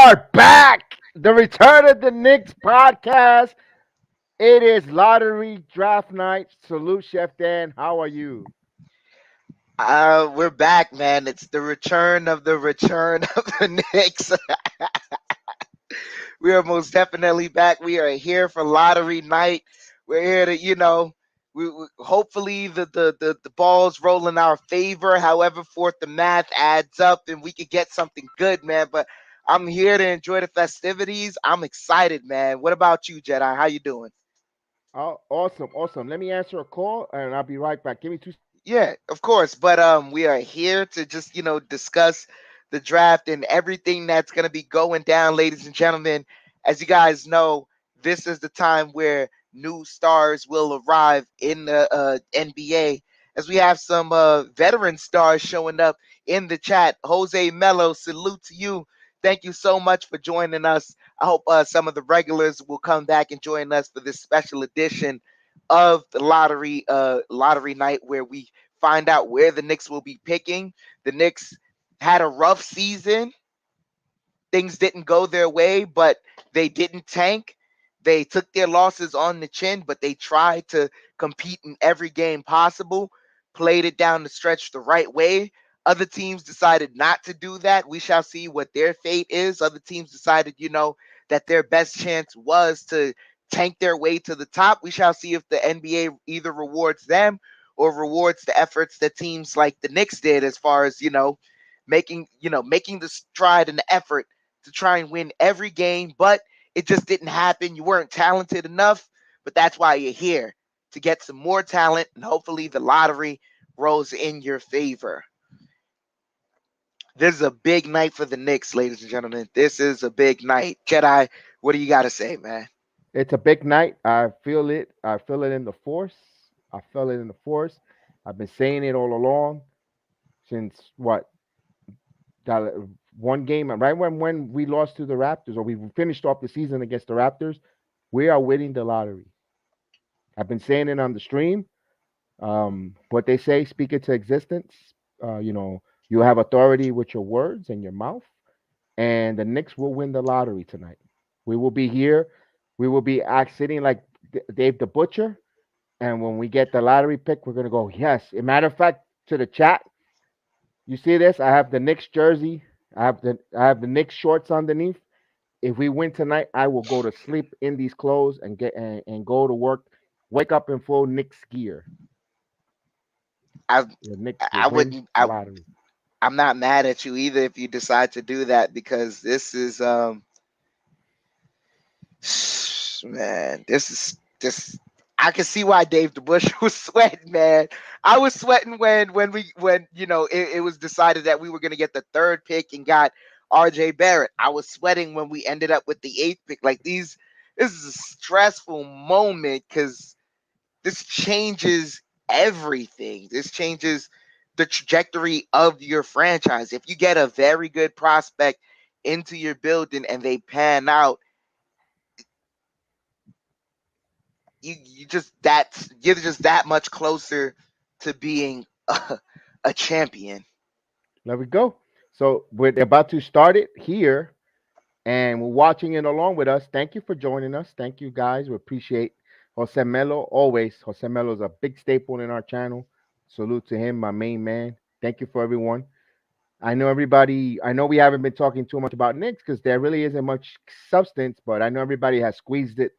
are back. The return of the Knicks podcast. It is lottery draft night. Salute, Chef Dan. How are you? We're back, man. It's the return of the Knicks. We are most definitely back. We are here for lottery night. We're here to, we hopefully the ball's roll in our favor. However, forth the math adds up, and we could get something good, man. But I'm here to enjoy the festivities. I'm excited, man. What about you, Jedi? How you doing? Oh, awesome, awesome. Let me answer a call, and I'll be right back. Give me 2 seconds. Yeah, of course. But we are here to just discuss the draft and everything that's going to be going down, ladies and gentlemen. As you guys know, this is the time where new stars will arrive in the NBA. As we have some veteran stars showing up in the chat. Jose Mello, salute to you. Thank you so much for joining us. I hope some of the regulars will come back and join us for this special edition of the lottery night where we find out where the Knicks will be picking. The Knicks had a rough season. Things didn't go their way, but they didn't tank. They took their losses on the chin, but they tried to compete in every game possible, played it down the stretch the right way. Other teams decided not to do that. We shall see what their fate is. Other teams decided, that their best chance was to tank their way to the top. We shall see if the NBA either rewards them or rewards the efforts that teams like the Knicks did as far as, making the stride and the effort to try and win every game, but it just didn't happen. You weren't talented enough, but that's why you're here to get some more talent, and hopefully the lottery rolls in your favor. This is a big night for the Knicks, ladies and gentlemen. This is a big night. Jedi, what do you got to say, man? It's a big night. I feel it. I feel it in the force. I feel it in the force. I've been saying it all along since what that one game, right when we lost to the Raptors, or we finished off the season against the Raptors. We are winning the lottery. I've been saying it on the stream. What they say, speak it to existence. You have authority with your words and your mouth, and the Knicks will win the lottery tonight. We will be here. We will be sitting like Dave the Butcher, and when we get the lottery pick, we're gonna go yes. As a matter of fact, to the chat, you see this? I have the Knicks jersey. I have the Knicks shorts underneath. If we win tonight, I will go to sleep in these clothes and and go to work. Wake up in full Knicks gear. I The Knicks will I win wouldn't the I lottery. I'm not mad at you either if you decide to do that because this is man, this is just I can see why Dave the Bush was sweating, man. I was sweating when it was decided that we were gonna get the third pick and got RJ Barrett. I was sweating when we ended up with the eighth pick. This is a stressful moment because this changes everything. This changes the trajectory of your franchise. If you get a very good prospect into your building and they pan out, you're just that much closer to being a champion. There we go. So we're about to start it here, and we're watching it along with us. Thank you for joining us. Thank you guys. We appreciate Jose Melo always. Jose Melo is a big staple in our channel. Salute to him, my main man. Thank you for everyone. I know everybody. I know we haven't been talking too much about Knicks because there really isn't much substance, but I know everybody has squeezed it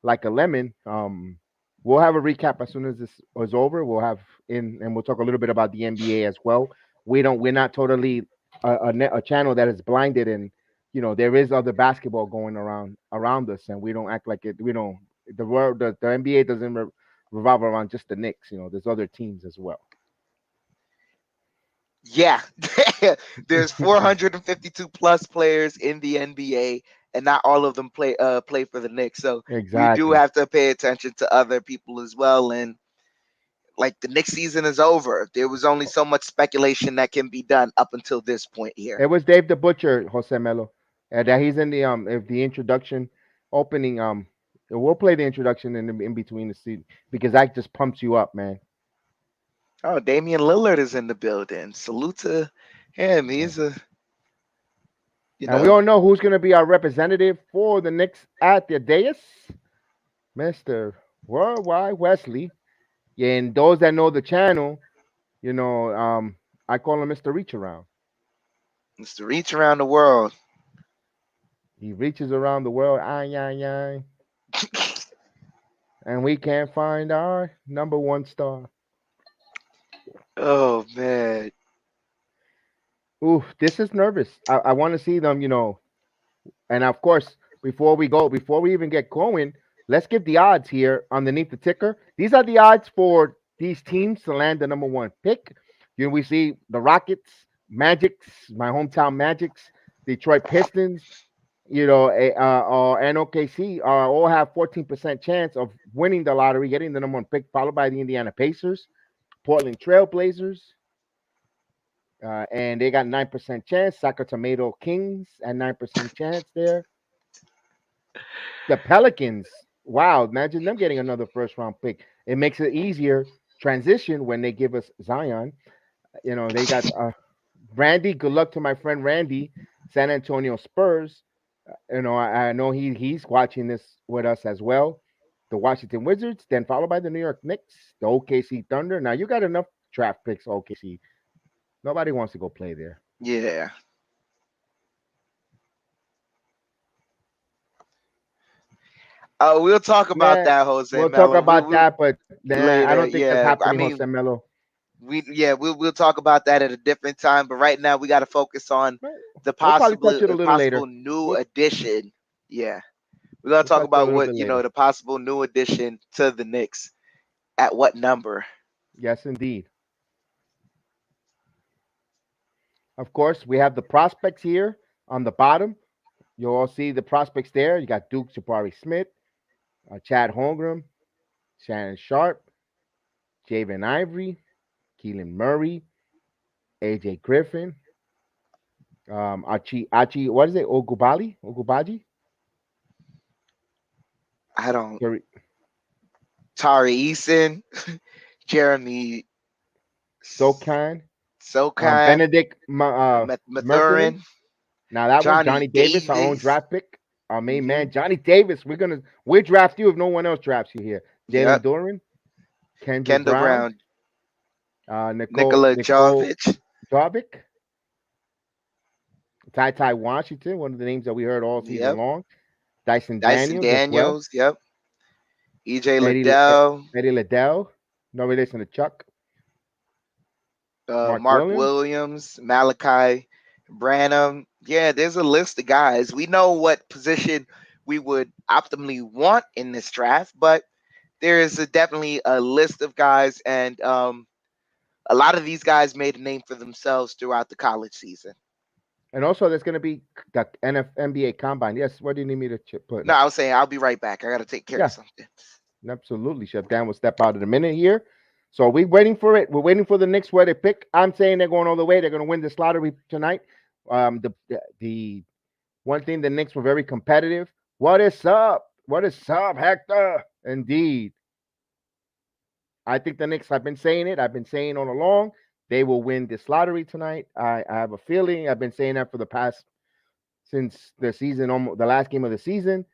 like a lemon. We'll have a recap as soon as this is over. We'll have in, and we'll talk a little bit about the NBA as well. We're not totally a channel that is blinded, and there is other basketball going around us, and we don't act like it. We don't. The NBA doesn't revolve around just the Knicks. There's other teams as well. Yeah, there's 452 plus players in the NBA, and not all of them play for the Knicks. So we do Exactly. have to pay attention to other people as well. And like the Knicks season is over. There was only so much speculation that can be done up until this point here. It was Dave the Butcher, Jose Melo. That he's in the if the introduction opening we'll play the introduction in between the seat because that just pumps you up, man. Oh, Damian Lillard is in the building. Salute to him. Yeah. You And we know, all know who's going to be our representative for the Knicks at the dais, Mister Worldwide Wesley. And those that know the channel, you know, I call him Mister Reach Around. it's to reach around the world. He reaches around the world, ay, ay, ay, and we can't find our number one star. Oh man. Ooh, this is nervous. I want to see them, you know. And of course, before we even get going, let's give the odds here underneath the ticker. These are the odds for these teams to land the number one pick. You know, we see the Rockets, Magics, my hometown Magics, Detroit Pistons, you know, and OKC all have 14% chance of winning the lottery, getting the number one pick, followed by the Indiana Pacers, Portland Trailblazers, and they got 9% chance. Sacramento Kings at 9% chance there. The Pelicans, wow, imagine them getting another first round pick. It makes it easier transition when they give us Zion. You know, they got Randy. Good luck to my friend Randy, San Antonio Spurs. You know, I know he's watching this with us as well. The Washington Wizards, then followed by the New York Knicks, the OKC Thunder. Now you got enough draft picks, OKC. Nobody wants to go play there. Yeah. We'll talk about Man, that, Jose we'll talk Mello. about We'll that, but nah, I later. don't think that's Yeah. I happening, Jose mean, Melo. we'll talk about that at a different time. But right now, we got to focus on Well, the we'll probably possible touch it a little possible later. new We'll, addition. Yeah, we're gonna we'll talk touch it a about little what bit later. the possible new addition to the Knicks at what number. Yes, indeed. Of course, we have the prospects here on the bottom. You'll all see the prospects there. You got Duke Jabari Smith, Chad Holmgren, Shannon Sharp, Javen Ivory, Keelan Murray, AJ Griffin, Archie, what is it? Ogubaji? I don't. Jerry Tari Eason, Jeremy Sokan, Sokan, Benedict Mercury. Mathurin, Now that one, Johnny Johnny Davis, our own Davis. draft pick, our main Hmm. man, Johnny Davis. We'll draft you if no one else drafts you here. Jalen Yep. Duran, Kendrick Kendall Brown, Brown, Nikola Nicole Jovic. Jarvik, Ty Ty Washington, one of the names that we heard all season Yep. long. Dyson Dyson Daniels as well. Daniels. Yep. EJ Eddie Liddell. Eddie Liddell, no relation to Chuck. Mark Mark Williams. Williams, Malachi Branham. Yeah, there's a list of guys. We know what position we would optimally want in this draft, but there is definitely a list of guys, and a lot of these guys made a name for themselves throughout the college season. And also, there's going to be the NBA Combine. Yes, what do you need me to put? No, I was saying I'll be right back. I got to take care of Yeah, something. absolutely. Chef Dan will step out in a minute here. So we're waiting for it. We're waiting for the Knicks where they pick. I'm saying they're going all the way. They're going to win this lottery tonight. The one thing, the Knicks were very competitive. What is up? What is up, Hector? Indeed. I think the Knicks, I've been saying it. I've been saying all along, they will win this lottery tonight. I have a feeling. I've been saying that for the past, since the season, almost the last game of the season,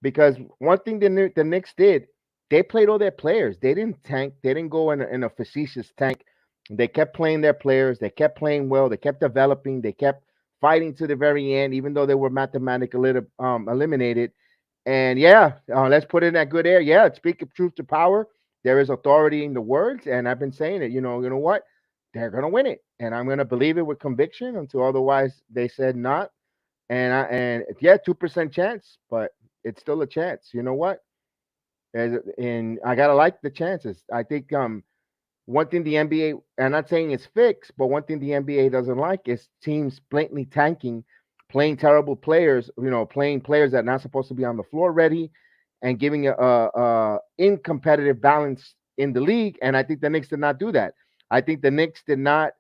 because one thing the Knicks did, they played all their players. They didn't tank. They didn't go in a facetious tank. They kept playing their players. They kept playing well. They kept developing. They kept fighting to the very end, even though they were mathematically eliminated. And yeah, let's put in that good air. Yeah, speak of truth to power. There is authority in the words, and I've been saying it. You know what? They're gonna win it, and I'm gonna believe it with conviction until otherwise they said not. And yeah, 2% chance, but it's still a chance. You know what? And I gotta like the chances. I think one thing the NBA, I'm not saying it's fixed, but one thing the NBA doesn't like is teams blatantly tanking, playing terrible players, playing players that are not supposed to be on the floor ready, and giving a incompetitive balance in the league. And I think the Knicks did not do that. I think the Knicks did not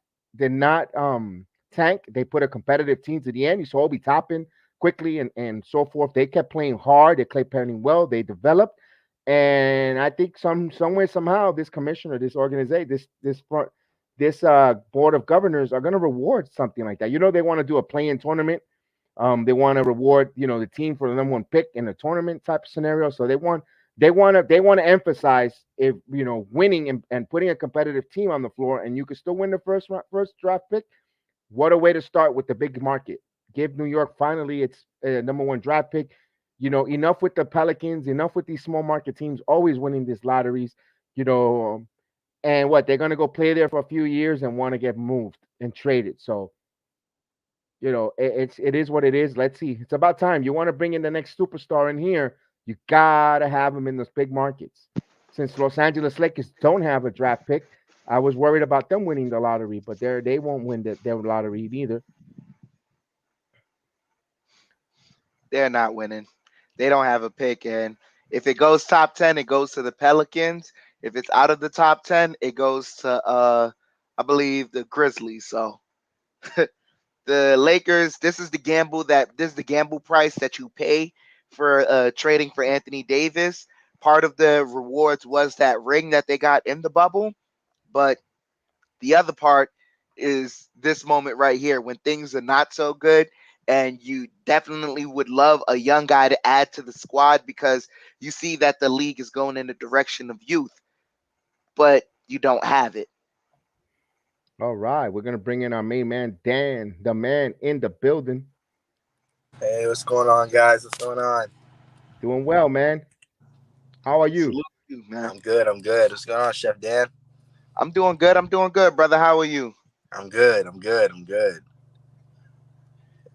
tank. They put a competitive team to the end. You saw Obi Toppin quickly and so forth. They kept playing hard. They kept playing well. They developed. And I think somewhere somehow this commissioner, this organization, this board of governors are going to reward something like that. They want to do a play-in tournament They want to reward, the team for the number one pick in a tournament type of scenario. So they want to emphasize if winning and putting a competitive team on the floor, and you can still win the first draft pick. What a way to start with the big market. Give New York finally its number one draft pick. Enough with the Pelicans, enough with these small market teams always winning these lotteries. You know, and what they're gonna go play there for a few years and want to get moved and traded. So it is what it is. Let's see. It's about time. You want to bring in the next superstar in here, you gotta have him in those big markets. Since Los Angeles Lakers don't have a draft pick, I was worried about them winning the lottery, but they won't win their lottery either. They're not winning. They don't have a pick, and if it goes top 10, it goes to the Pelicans. If it's out of the top 10, it goes to I believe the Grizzlies. So the Lakers, this is the gamble price that you pay for trading for Anthony Davis. Part of the rewards was that ring that they got in the bubble, but the other part is this moment right here when things are not so good, and you definitely would love a young guy to add to the squad because you see that the league is going in the direction of youth, but you don't have it. All right, we're gonna bring in our main man, Dan, the man in the building. Hey, what's going on, guys? What's going on? Doing well, man. How are you? Salute you, man. I'm good. I'm good. What's going on, Chef Dan? I'm doing good. I'm doing good, brother. How are you? I'm good. I'm good. I'm good.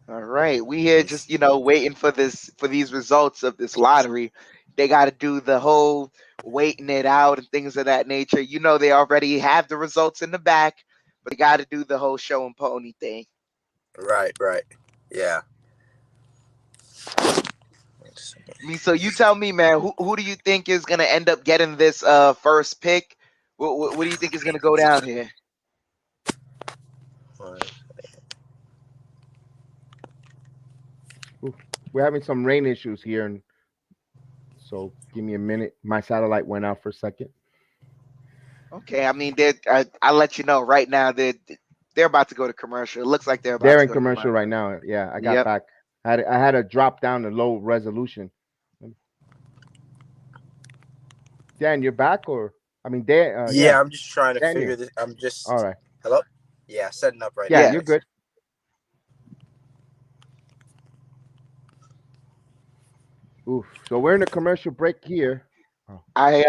All right. We Let here me just, see. waiting for these results of this lottery. They got to do the whole waiting it out and things of that nature. They already have the results in the back, but they got to do the whole show and pony thing. Right, right. Yeah. So you tell me, man, who do you think is going to end up getting this first pick? What do you think is going to go down here? Oof. We're having some rain issues here, and so give me a minute. My satellite went out for a second. Okay, I mean, I'll let you know right now that they're about to go to commercial. It looks like they're about They're to in go to commercial right commercial. now. Yeah, I got Yep. back. I had to drop down to low resolution. Dan, you're back, or I mean, Dan? Yeah, Yeah, I'm just trying to figure Daniel. this. I'm All just. right. Hello? Yeah, setting up right Yeah, now, Yeah. you're guys. good. Oof. So we're in a commercial break here. Oh, I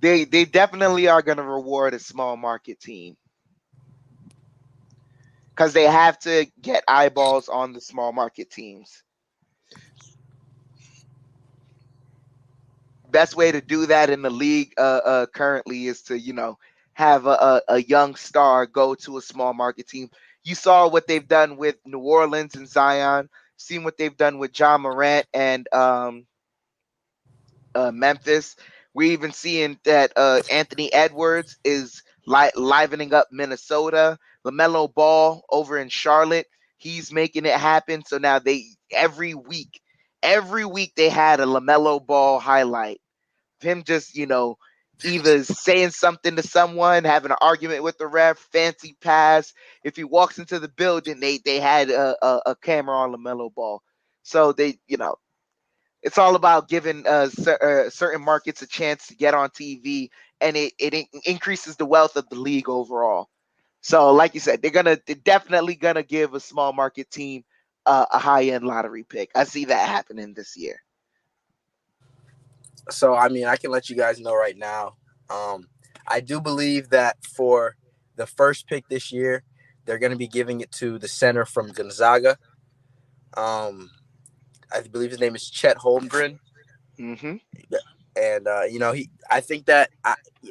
they definitely are going to reward a small market team because they have to get eyeballs on the small market teams. Best way to do that in the league currently is to have a young star go to a small market team. You saw what they've done with New Orleans and Zion. Seen what they've done with John Morant and Memphis. We're even seeing that Anthony Edwards is livening up Minnesota. LaMelo Ball over in Charlotte, he's making it happen. So now every week they had a LaMelo Ball highlight. Him just, either saying something to someone, having an argument with the ref, fancy pass. If he walks into the building, they had a camera on LaMelo Ball. So it's all about giving certain markets a chance to get on TV, and it increases the wealth of the league overall. So, like you said, they're definitely gonna give a small market team a high end lottery pick. I see that happening this year. So, I mean, I can let you guys know right now. Um, I do believe that for the first pick this year, they're going to be giving it to the center from Gonzaga. Um, I believe his name is Chet Holmgren. Hmm. And I think that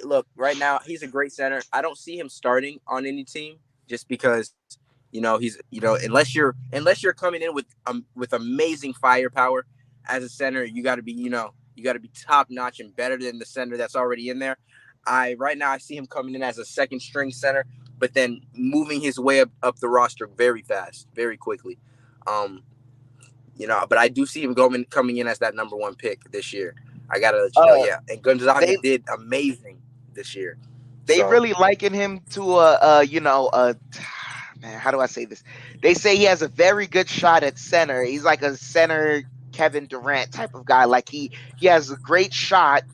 look right now he's a great center. I don't see him starting on any team just because he's unless you're coming in with amazing firepower as a center, you got to be top notch and better than the center that's already in there. I see him coming in as a second string center, but then moving his way up the roster very fast, very quickly. Um, but I do see him coming in as that number one pick this year. I gotta let you know, Uh, yeah. And Gonzaga they did amazing this year. they So really liken him to man, how do I say this? They say he has a very good shot at center. He's like a center Kevin Durant type of guy. Like he has a great shot.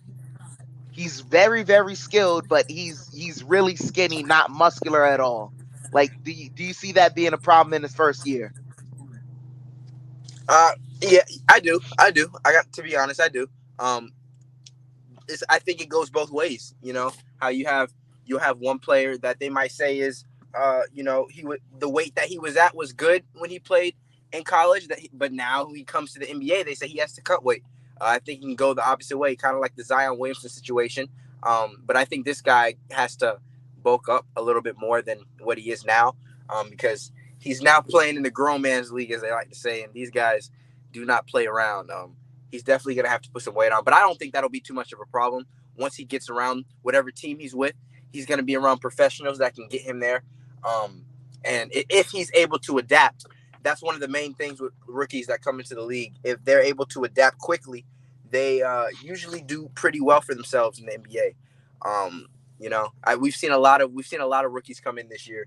He's very very skilled, but he's really skinny, not muscular at all. Like, do you see that being a problem in his first year? Uh, yeah, I do. I do. I got to be honest. I do. Um, I think it goes both ways. You know how you have one player that they might say is he would the weight that he was at was good when he played in college. But now when he comes to the NBA, they say he has to cut weight. I think he can go the opposite way, kind of like the Zion Williamson situation. But I think this guy has to bulk up a little bit more than what he is now, because he's now playing in the grown man's league, as they like to say, and these guys do not play around. He's definitely going to have to put some weight on, but I don't think that'll be too much of a problem once he gets around whatever team he's with. He's going to be around professionals that can get him there. And if he's able to adapt, that's one of the main things with rookies that come into the league. If they're able to adapt quickly, they usually do pretty well for themselves in the NBA. We've seen a lot of rookies come in this year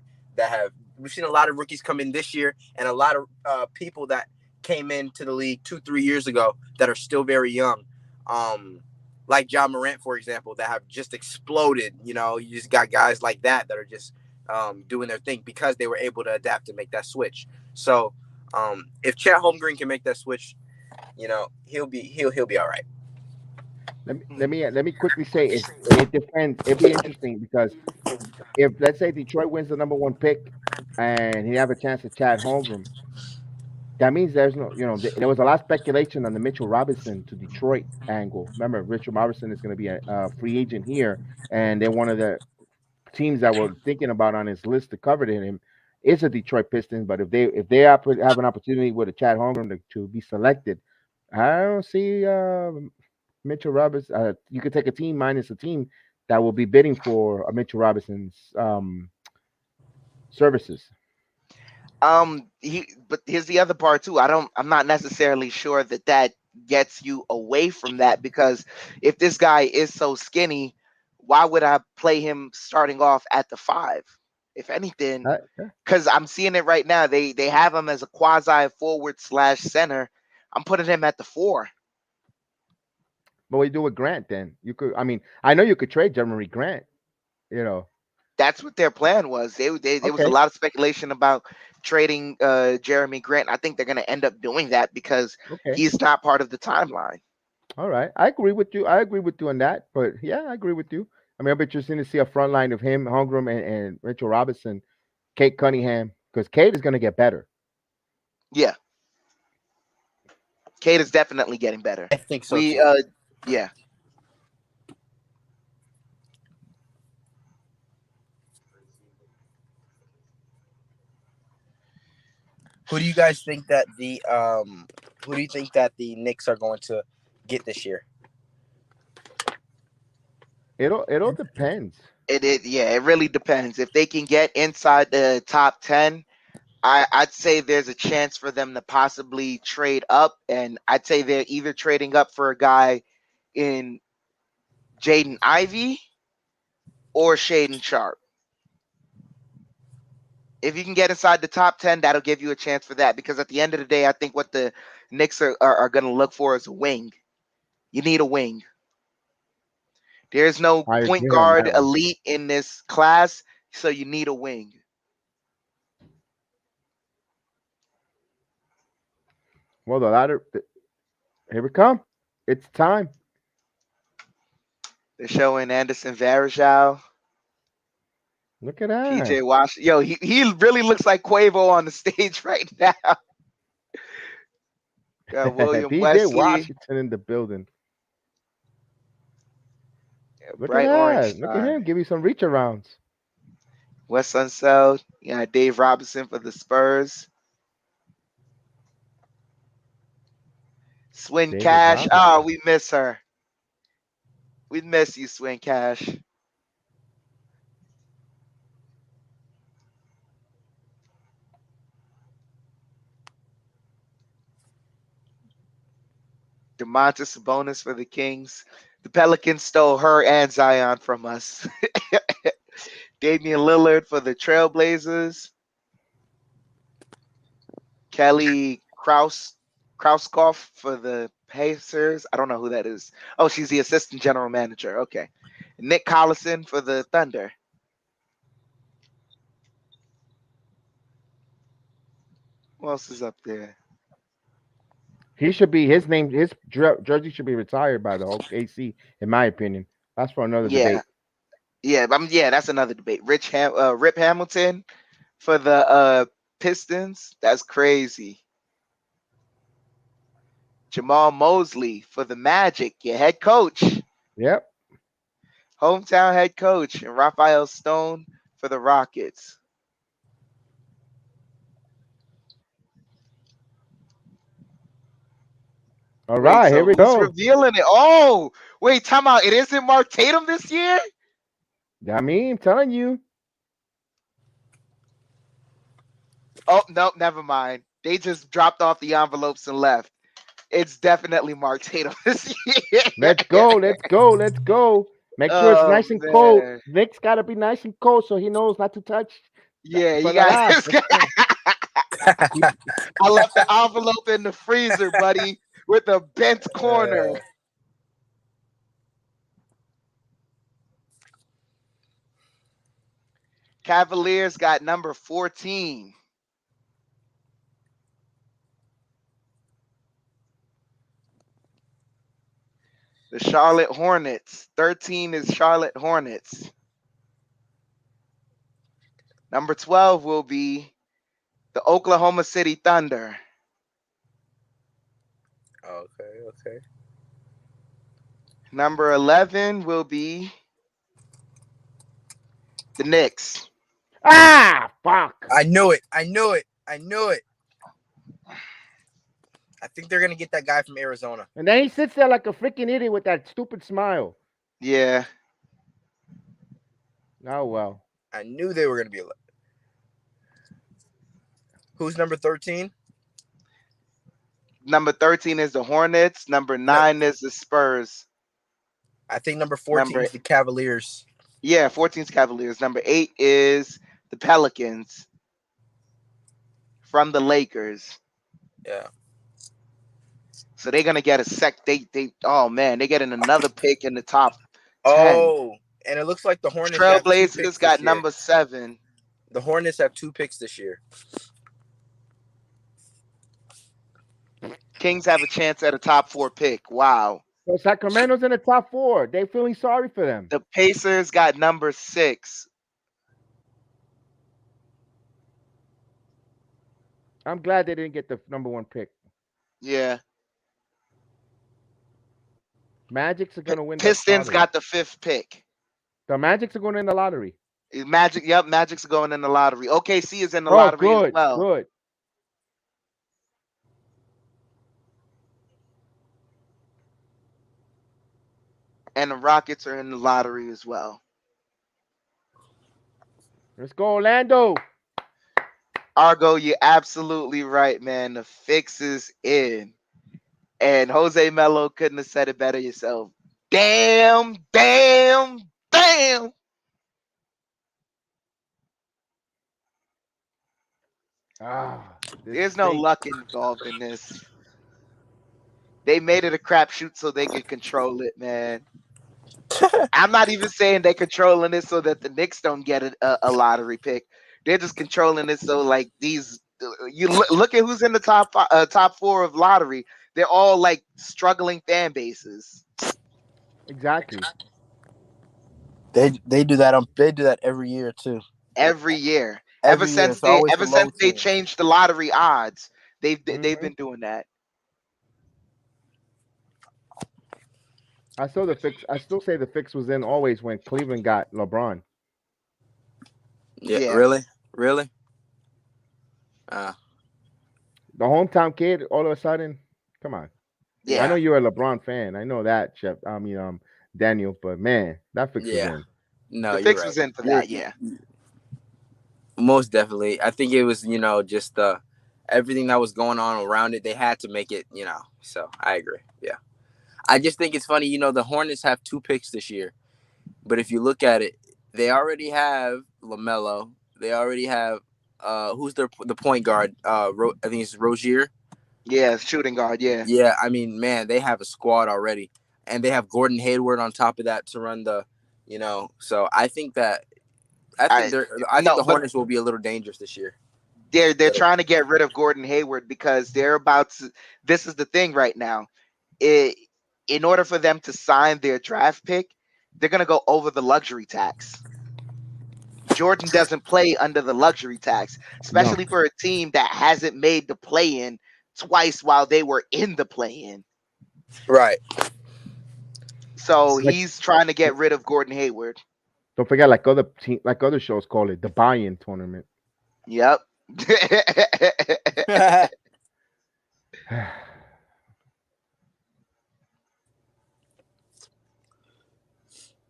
we've seen a lot of rookies come in this year, and a lot of people that came into the league 2-3 years ago that are still very young, like John Morant, for example, that have just exploded. You just got guys like that are just doing their thing because they were able to adapt and make that switch. So if Chet Holmgren can make that switch, he'll be all right. Let me quickly say it depends. It'd be interesting because if, let's say, Detroit wins the number one pick and he have a chance to Chad Holmgren, that means there's no, there was a lot of speculation on the Mitchell Robinson to Detroit angle. Remember, Mitchell Robinson is going to be a free agent here, and they're one of the teams that we're thinking about on his list to cover him is a Detroit Pistons. But if they have an opportunity with a Chad Holmgren to be selected, I don't see Mitchell Robinson. You could take a team minus a team that will be bidding for Mitchell Robinson's services. But here's the other part too. I'm not necessarily sure that gets you away from that, because if this guy is so skinny, why would I play him starting off at the 5? If anything, because I'm seeing it right now. They have him as a quasi forward / center. I'm putting him at the 4. But what do you do with Grant then? You could, I know you could trade Jeremy Grant, That's what their plan was. There was a lot of speculation about trading Jeremy Grant. I think they're going to end up doing that because he's not part of the timeline. All right. I agree with you. On that. But yeah, I agree with you. I'll be interested to see a front line of him, Holmgren, and Mitchell Robinson, Kate Cunningham, because Kate is going to get better. Yeah. Kate is definitely getting better. I think so. Yeah. Who do you guys think that the Knicks are going to get this year? It all depends. It really depends. If they can get inside the top 10, I'd say there's a chance for them to possibly trade up, and I'd say they're either trading up for a guy in Jaden Ivey or Shaden Sharp. If you can get inside the top 10, that'll give you a chance for that, because at the end of the day, I think what the Knicks are going to look for is a wing. You need a wing. There's no point guard elite in this class, so you need a wing. Well, here we come. It's time. They're showing Anderson Varejao. Look at that. PJ Washington. Yo, he really looks like Quavo on the stage right now. Got William PJ Wesley. Washington in the building. Look Bright at orange. that. Look at him. Give me some reach arounds. Wes Unseld. Yeah, Dave Robinson for the Spurs. Swin Cash. Oh, we miss her. We miss you, Swin Cash. DeMontis Sabonis for the Kings. The Pelicans stole her and Zion from us. Damian Lillard for the Trailblazers. Kelly Krauskopf for the Pacers. I don't know who that is. Oh, she's the assistant general manager. Okay. Nick Collison for the Thunder. Who else is up there? He should be his jersey should be retired by the whole KC, in my opinion. That's for another Yeah, debate. yeah, that's another debate. Rip Hamilton for the Pistons. That's crazy. Jamal Mosley for the Magic, your head coach, Yep. hometown head coach, and Raphael Stone for the Rockets. All Wait, right, here so we who's go. revealing it? Oh, wait, time out. It isn't Mark Tatum this year? I mean, I'm telling you. Oh, no, never mind. They just dropped off the envelopes and left. It's definitely Mark Tatum this year. Let's go. Let's go. Let's go. Make sure it's Oh, nice and cold. man. Nick's got to be nice and cold so he knows not to touch Yeah, for you the guys. last. Let's go. I left the envelope in the freezer, buddy, with a bent corner. Cavaliers got number 14. The Charlotte Hornets. 13 is Charlotte Hornets. Number 12 will be the Oklahoma City Thunder. Okay. Number 11 will be the Knicks. Ah, fuck. I knew it. I think they're gonna get that guy from Arizona. And then he sits there like a freaking idiot with that stupid smile. Yeah. Oh, well. I knew they were gonna be. Who's number 13? Number 13 is the Hornets. Number 9 is the Spurs. I think number 14 is the Cavaliers. Yeah, 14 is Cavaliers. Number 8 is the Pelicans from the Lakers. Yeah. So they're gonna get they're getting another pick in the top 10. Oh, and it looks like the Hornets have 2 picks Trailblazers got this year. number 7. The Hornets have 2 picks this year. Kings have a chance at a top 4 pick. Wow. So Sacramento's in the top 4. They feeling sorry for them. The Pacers got number 6. I'm glad they didn't get the number 1 pick. Yeah. Magics are going to win the Pistons lottery. got the 5th pick. The Magics are going in the lottery. Magic's going in the lottery. OKC is in the lottery good, as well. Good. And the Rockets are in the lottery as well. Let's go, Orlando. Argo, you're absolutely right, man. The fix is in. And Jose Melo couldn't have said it better yourself. Damn. There's no luck involved in this. They made it a crapshoot so they could control it, man. I'm not even saying they're controlling it so that the Knicks don't get a lottery pick. They're just controlling it so like these. You look at who's in the top 4 of lottery. They're all like struggling fan bases. Exactly. They do that. They do that every year too. Every year. Every Ever year, since it's always the low they team. changed the lottery odds, they've been doing that. I still say the fix was in always when Cleveland got LeBron. Yeah. Really? The hometown kid, all of a sudden, come on. Yeah. I know you're a LeBron fan. I know that, Chef. Daniel. But man, that fix was in. No, the fix was in for that. Yeah. Most definitely. I think it was, just everything that was going on around it. They had to make it, So I agree. Yeah. I just think it's funny, the Hornets have 2 picks this year. But if you look at it, they already have LaMelo. They already have who's the point guard? I think it's Rozier. Yeah, shooting guard. Yeah. Yeah, I mean, man, they have a squad already, and they have Gordon Hayward on top of that to run the, So I think I the no, but Hornets will be a little dangerous this year. they're trying to get rid of Gordon Hayward because they're about to. This is the thing right now. It, in order for them to sign their draft pick, they're gonna go over the luxury tax. Jordan doesn't play under the luxury tax, No, especially for a team that hasn't made the play in twice while they were in the play in. Right. So like he's trying to get rid of Gordon Hayward. don't forget, like other shows call it the buy-in tournament. Yep.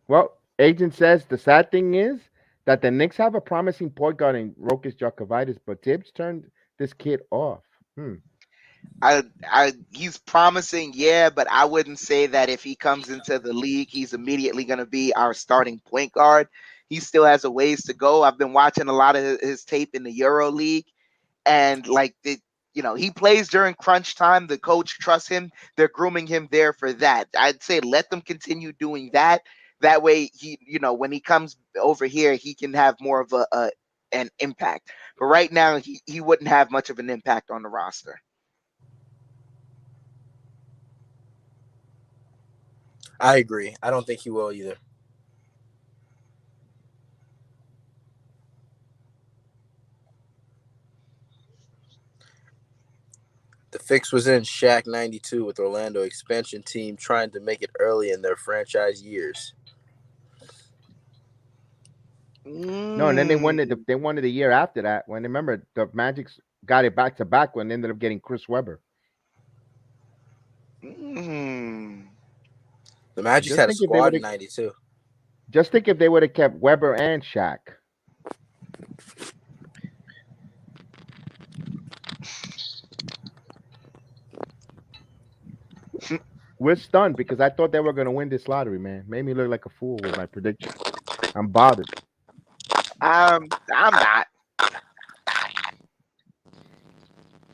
Well, agent says the sad thing is that the Knicks have a promising point guard in Rokas Jokovitis, but Tibbs turned this kid off. He's promising, yeah, but I wouldn't say that if he comes into the league, he's immediately going to be our starting point guard. He still has a ways to go. I've been watching a lot of his tape in the Euro League, and he plays during crunch time. The coach trusts him. They're grooming him there for that. I'd say let them continue doing that. That way, when he comes over here, he can have more of an impact. But right now, he wouldn't have much of an impact on the roster. I agree. I don't think he will either. The fix was in Shaq 92 with Orlando expansion team trying to make it early in their franchise years. No, and then they wanted the year after that when remember the Magic's got it back to back when they ended up getting Chris Webber. Mm. The Magic's Just had a think if they squad would in '92. just think if they would have kept Webber and Shaq. We're stunned because I thought they were going to win this lottery, man. Made me look like a fool with my prediction. I'm bothered. I'm not,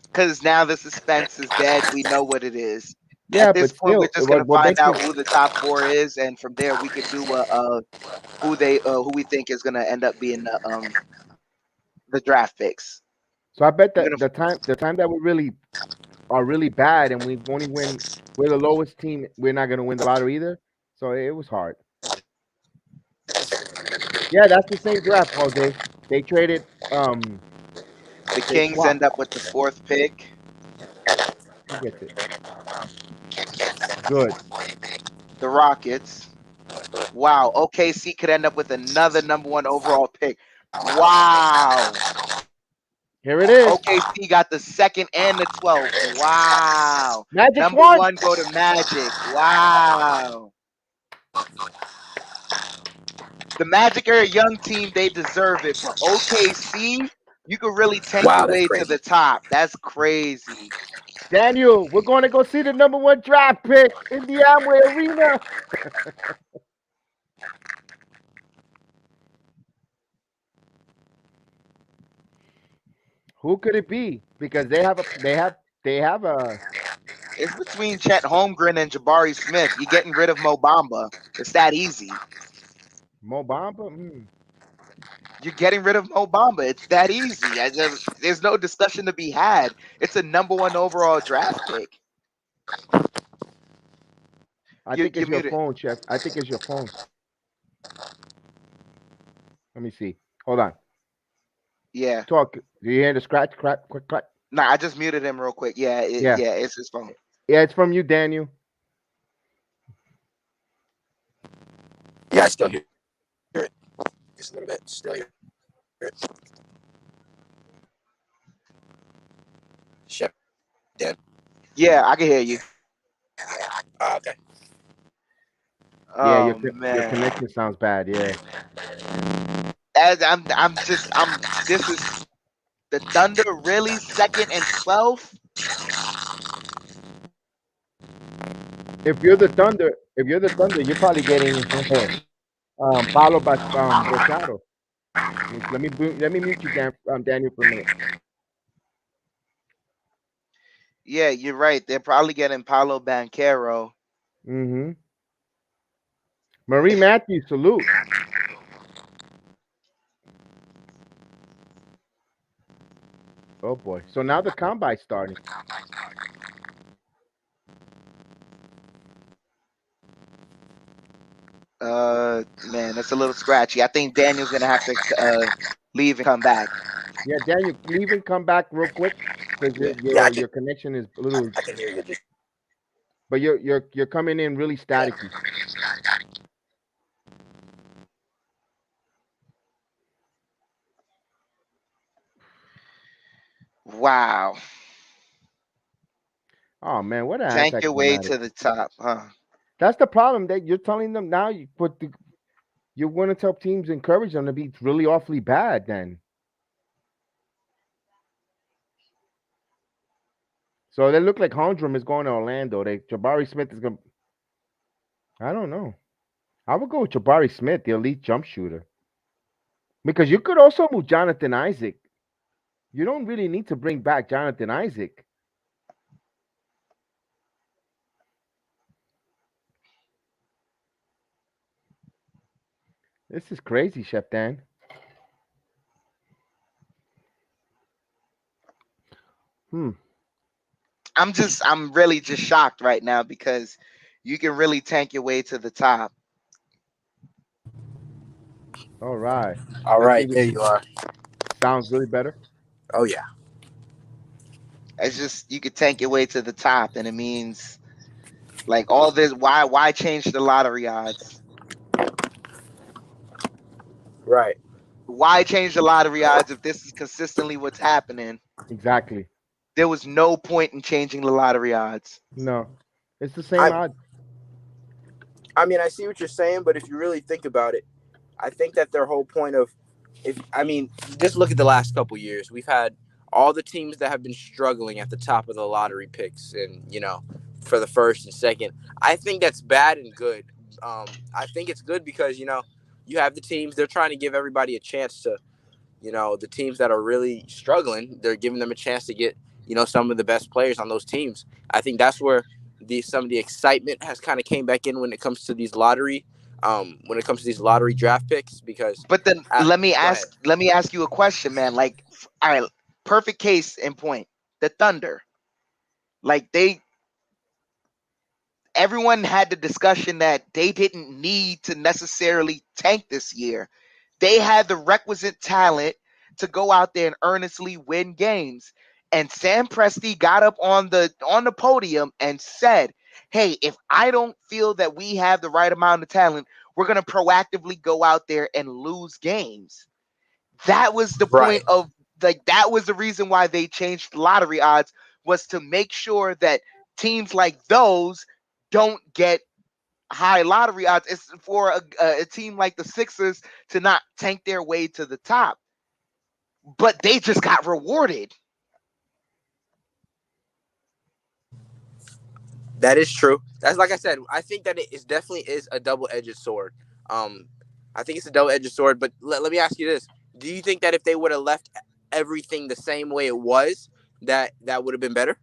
because now the suspense is dead. We know what it is. Yeah, At this but point, still, we're just gonna what find makes me out who the top four is, and from there we could do who we think is gonna end up being the draft picks. so I bet We're that gonna the time that we really are really bad and we're the lowest team, we're not going to win the lottery either. So it was hard. Yeah, that's the same draft, Jose. They traded the they Kings swapped. end up with the fourth pick. Who gets it? Good. The Rockets. Wow. OKC could end up with another number one overall pick. Wow. Here it is. OKC got the second and the 12th. Wow. Magic Number won. one go to Magic. Wow. The Magic are a young team. They deserve it. But OKC, you could really tank Wow, your that's way to crazy. the top. That's crazy. Daniel, we're going to go see the number one draft pick in the Amway Arena. Who could it be? Because they have a It's between Chet Holmgren and Jabari Smith. You're getting rid of Mo Bamba. It's that easy. Mo Bamba. You're getting rid of Mo Bamba. It's that easy. There's no discussion to be had. It's a number one overall draft pick. I think it's You're your muted. phone, Chef. I think it's your phone. Let me see. Hold on. Yeah. Talk. Do you hear the scratch, crack, quick, clack? Nah, I just muted him real quick. Yeah, Yeah. it's his phone. Yeah, it's from you, Daniel. Yeah, I still hear it. Just a little bit. Still hear it. Chef. Dan. Yeah, I can hear you. Okay. Yeah, Oh your man. connection sounds bad. Yeah. This is the Thunder really second and 12th. If you're the Thunder, you're probably getting followed by Brachado. Let me mute you, Daniel, for a minute. Yeah, you're right. They're probably getting Paulo Banquero. Mm-hmm. Marie Matthews, salute. Oh boy. So now the combine's starting. Man, that's a little scratchy. I think Daniel's gonna have to leave and come back. Yeah, Daniel, leave and come back real quick because Yeah, yeah, your connection is a little, I can hear you. but you're coming in really staticky. Wow. Oh man, what an Tank your way anticlimactic. to the top, huh? That's the problem that you're telling them now. You want to tell teams encourage them to be really awfully bad. Then so they look like Hondrum is going to Orlando. Jabari Smith is going. I don't know. I would go with Jabari Smith, the elite jump shooter, because you could also move Jonathan Isaac. You don't really need to bring back Jonathan Isaac. This is crazy, Chef Dan. Hmm. I'm really just shocked right now because you can really tank your way to the top. All right. All Let's right, see if there it you are. sounds really better. Oh yeah, It's just you could tank your way to the top, and it means like all this. Why change the lottery odds? right. Why change the lottery odds if this is consistently what's happening? Exactly. There was no point in changing the lottery odds. No, it's the same I odds. I mean, I see what you're saying, but if you really think about it, I think that their whole point of, if I mean, just look at the last couple years. We've had all the teams that have been struggling at the top of the lottery picks, and for the first and second. I think that's bad and good. I think it's good because you have the teams. They're trying to give everybody a chance to, the teams that are really struggling. They're giving them a chance to get some of the best players on those teams. I think that's where some of the excitement has kind of came back in when it comes to these lottery draft picks because But then go ahead. let me ask you a question, man. Like, all right, perfect case in point. The Thunder, like everyone had the discussion that they didn't need to necessarily tank this year. They had the requisite talent to go out there and earnestly win games. And Sam Presti got up on the podium and said, "Hey, if I don't feel that we have the right amount of talent, we're going to proactively go out there and lose games." That was the point Right. of like that was the reason why they changed the lottery odds was to make sure that teams like those don't get high lottery odds. It's for a team like the Sixers to not tank their way to the top, but they just got rewarded. That is true. That's like I said. I think that it is definitely is a double-edged sword. Um, I think it's a double-edged sword. But let me ask you this: do you think that if they would have left everything the same way it was, that would have been better?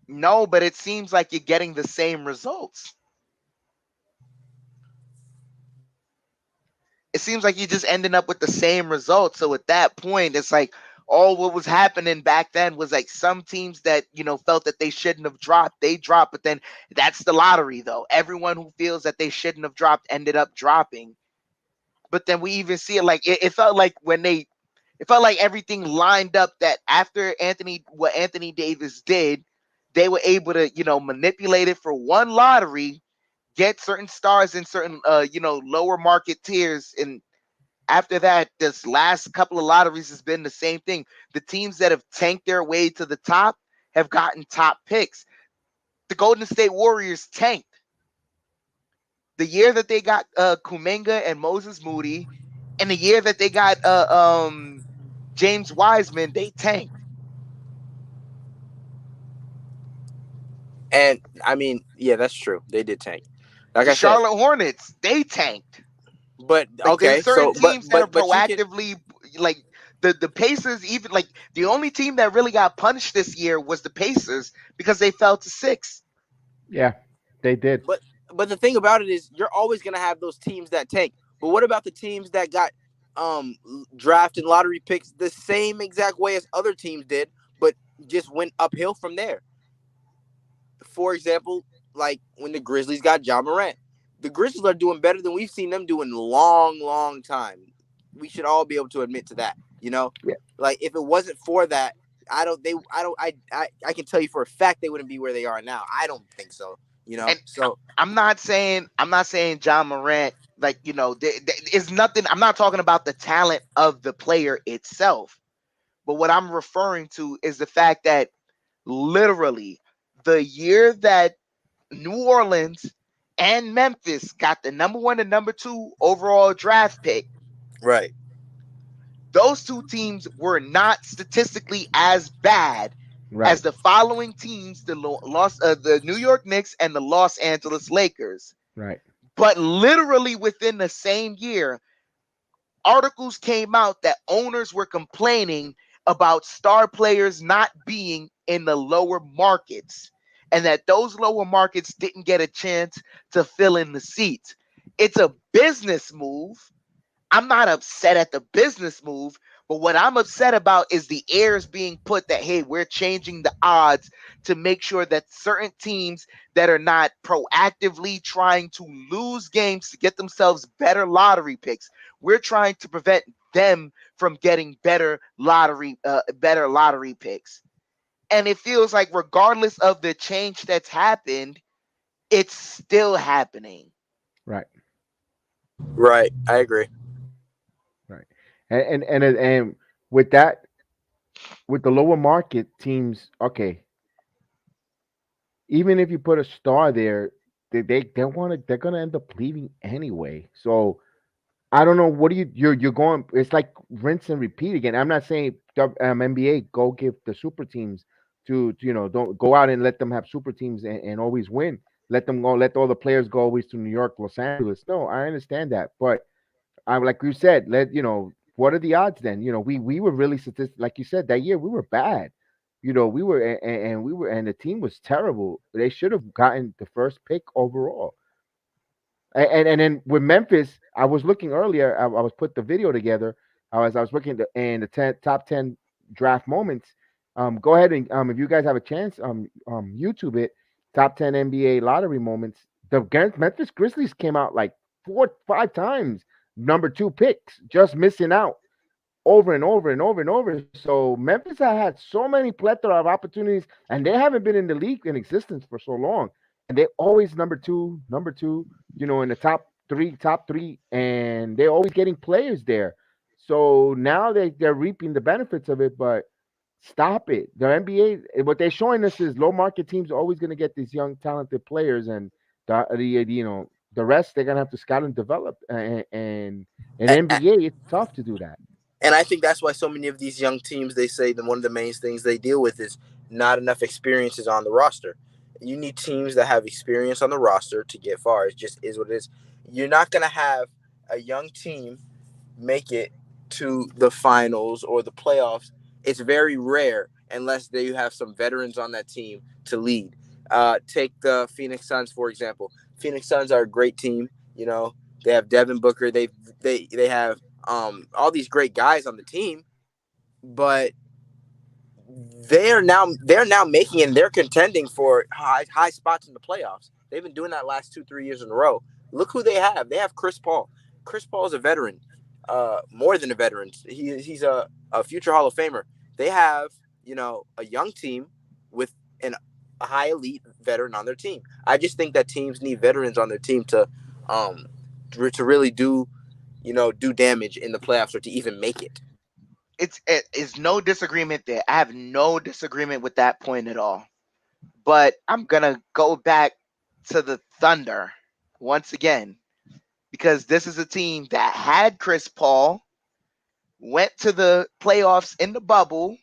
No, but it seems like you're getting the same results. It seems like you're just ending up with the same results. So at that point, it's like all what was happening back then was like some teams that felt that they shouldn't have dropped, they dropped. But then that's the lottery, though. Everyone who feels that they shouldn't have dropped ended up dropping. But then we even see it like it felt like it felt like everything lined up that after what Anthony Davis did, they were able to manipulate it for one lottery, get certain stars in certain lower market tiers, and after that, this last couple of lotteries has been the same thing. The teams that have tanked their way to the top have gotten top picks. The Golden State Warriors tanked the year that they got Kuminga and Moses Moody, and the year that they got James Wiseman. They tanked. And I mean, yeah, that's true. They did tank. Like The I said, Charlotte Hornets, they tanked. But Like there's okay, certain so teams that are but you can proactively like the Pacers. Even like the only team that really got punished this year was the Pacers because they fell to 6. Yeah, they did. but but the thing about it is you're always gonna have those teams that tank. But what about the teams that got drafted lottery picks the same exact way as other teams did, but just went uphill from there? For example, like when the Grizzlies got Ja Morant. The Grizzlies are doing better than we've seen them do in a long, long time. We should all be able to admit to that. Yeah, Like if it wasn't for that, I can tell you for a fact they wouldn't be where they are now. I don't think so. And So I'm not saying John Morant, like, there is nothing. I'm not talking about the talent of the player itself, but what I'm referring to is the fact that literally the year that New Orleans and Memphis got the number 1 and number 2 overall draft pick, right, those two teams were not statistically as bad as right, the following teams, the New York Knicks and the Los Angeles Lakers. right, But literally within the same year, articles came out that owners were complaining about star players not being in the lower markets and that those lower markets didn't get a chance to fill in the seats. It's a business move. I'm not upset at the business move, but what I'm upset about is the airs being put that, hey, we're changing the odds to make sure that certain teams that are not proactively trying to lose games to get themselves better lottery picks, we're trying to prevent them from getting better lottery picks. And it feels like regardless of the change that's happened, it's still happening. right, right. I agree. right. And with that, with the lower market teams, okay, even if you put a star there, they're gonna end up leaving anyway. So I don't know. What do you're going? It's like rinse and repeat again. I'm not saying NBA go give the super teams to don't go out and let them have super teams and always win. Let them go. Let all the players go always to New York, Los Angeles. No, I understand that, but I'm like you said. What are the odds then? We were really statistic. Like you said, that year we were bad. We were and we were and the team was terrible. They should have gotten the first pick overall. And then with Memphis, I was looking earlier. I was put the video together. I was looking at the top 10 draft moments. Go ahead and if you guys have a chance, YouTube it. Top 10 NBA lottery moments. The Memphis Grizzlies came out like 4, 5 times number 2 picks, just missing out over and over and over and over. So Memphis had so many plethora of opportunities, and they haven't been in the league in existence for so long. And they always number two, in the top three, and they're always getting players there. So now they're reaping the benefits of it, but stop it. The NBA, what they're showing us is low market teams are always going to get these young talented players, and the rest they're going to have to scout and develop. And in NBA, it's tough to do that. And I think that's why so many of these young teams, they say that one of the main things they deal with is not enough experiences on the roster. You need teams that have experience on the roster to get far. It just is what it is. You're not going to have a young team make it to the finals or the playoffs. It's very rare unless they have some veterans on that team to lead. Take the Phoenix Suns, for example. Phoenix Suns are a great team. They have Devin Booker. They have all these great guys on the team, but they're now making it. And they're contending for high spots in the playoffs. They've been doing that last 2-3 years in a row. Look who they have. They have Chris Paul. Chris Paul is a veteran, more than a veteran. He's a future Hall of Famer. They have a young team with a high elite veteran on their team. I just think that teams need veterans on their team um to really do damage in the playoffs or to even make it. It's no disagreement there. I have no disagreement with that point at all. But I'm gonna go back to the Thunder once again because this is a team that had Chris Paul, went to the playoffs in the bubble.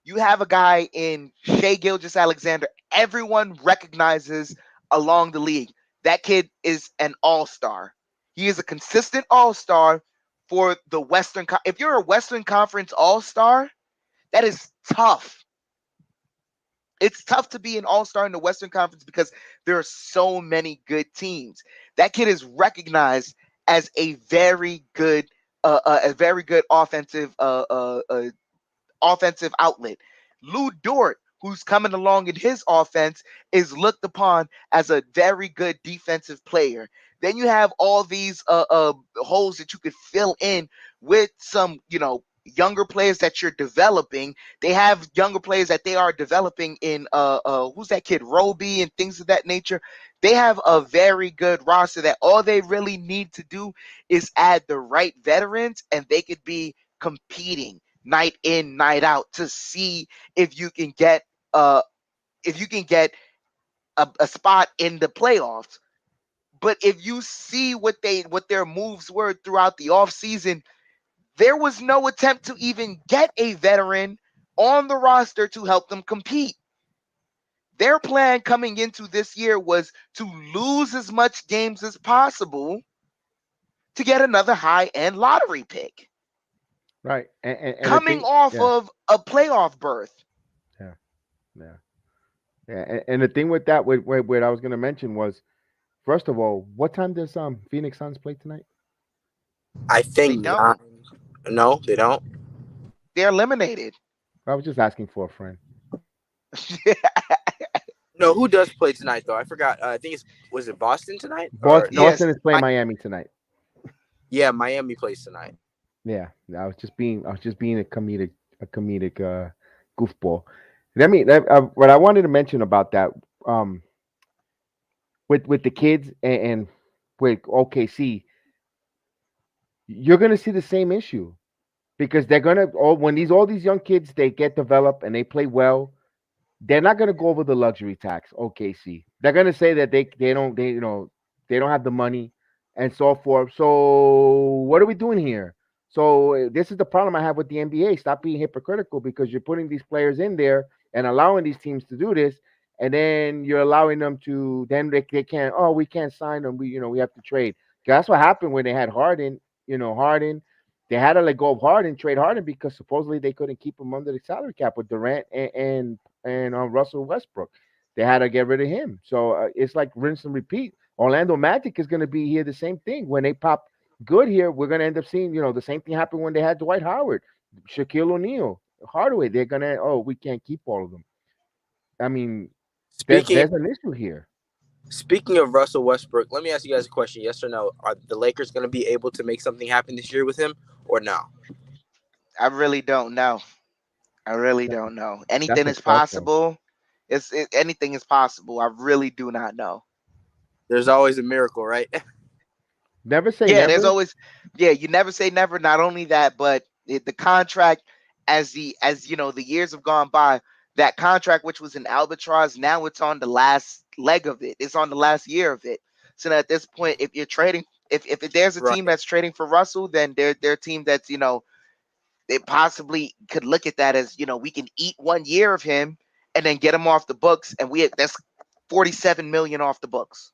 You have a guy in Shea Gilgeous-Alexander. Everyone recognizes along the league that kid is an all-star. He is a consistent all-star for the if you're a Western Conference all-star, that is tough. It's tough to be an all-star in the Western Conference because there are so many good teams. That kid is recognized as a very good offensive outlet. Lou Dort, who's coming along in his offense, is looked upon as a very good defensive player. Then you have all these holes that you could fill in with some, younger players that you're developing. They have younger players that they are developing in who's that kid, Roby, and things of that nature. They have a very good roster that all they really need to do is add the right veterans, and they could be competing night in, night out to see if you can get a spot in the playoffs. But if you see what their moves were throughout the offseason, there was no attempt to even get a veteran on the roster to help them compete. Their plan coming into this year was to lose as much games as possible to get another high-end lottery pick. Right. And the Coming thing, off yeah, of a playoff berth. yeah, yeah, yeah. And the thing with that, what I was going to mention was, first of all, what time does Phoenix Suns play tonight? I They think nine. don't. No, they don't. They're eliminated. I was just asking for a friend. No, who does play tonight though? I forgot. I think was it Boston tonight or no? Yes. Boston is playing Miami tonight. Yeah, Miami plays tonight. Yeah, I was just being a comedic goofball. Let me. What I wanted to mention about that, um, with the kids and with OKC, you're gonna see the same issue because they're gonna when all these young kids they get developed and they play well, they're not gonna go over the luxury tax. OKC, they're gonna say that they don't have the money and so forth. So what are we doing here? So this is the problem I have with the NBA. Stop being hypocritical because you're putting these players in there and allowing these teams to do this, and then you're allowing them to then they can't. Oh, we can't sign them. We have to trade. That's what happened when they had Harden. Harden. They had to let go of Harden, trade Harden because supposedly they couldn't keep him under the salary cap with Durant and Russell Westbrook. They had to get rid of him. So it's like rinse and repeat. Orlando Magic is going to be here the same thing. When they pop good here, we're going to end up seeing, the same thing happen when they had Dwight Howard, Shaquille O'Neal, Hardaway. They're going to, we can't keep all of them. I mean, Speaking there's an issue here. speaking of Russell Westbrook, let me ask you guys a question. Yes or no? Are the Lakers going to be able to make something happen this year with him or no? I really don't know. I really don't know. That's Anything a is tough one. possible. Anything is possible. I really do not know. There's always a miracle, right? Never say Yeah, there's never. always you never say never. Not only that, but the contract the years have gone by, that contract which was an albatross, now it's on the last leg of it. It's on the last year of it. So that at this point, if you're trading, if there's a Right. team that's trading for Russell, then they're a team that's they possibly could look at that as we can eat 1 year of him and then get him off the books, and that's 47 million off the books.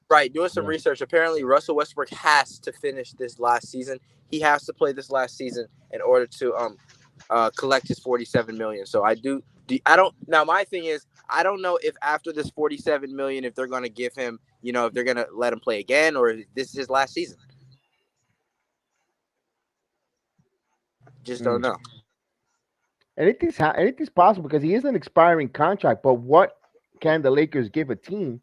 Right. Doing some Yeah. research. Apparently, Russell Westbrook has to finish this last season. He has to play this last season in order to collect his 47 million. So I don't now my thing is I don't know if after this 47 million if they're going to give him, if they're going to let him play again or if this is his last season. Just don't Mm. know. Anything's possible because he is an expiring contract. But what can the Lakers give a team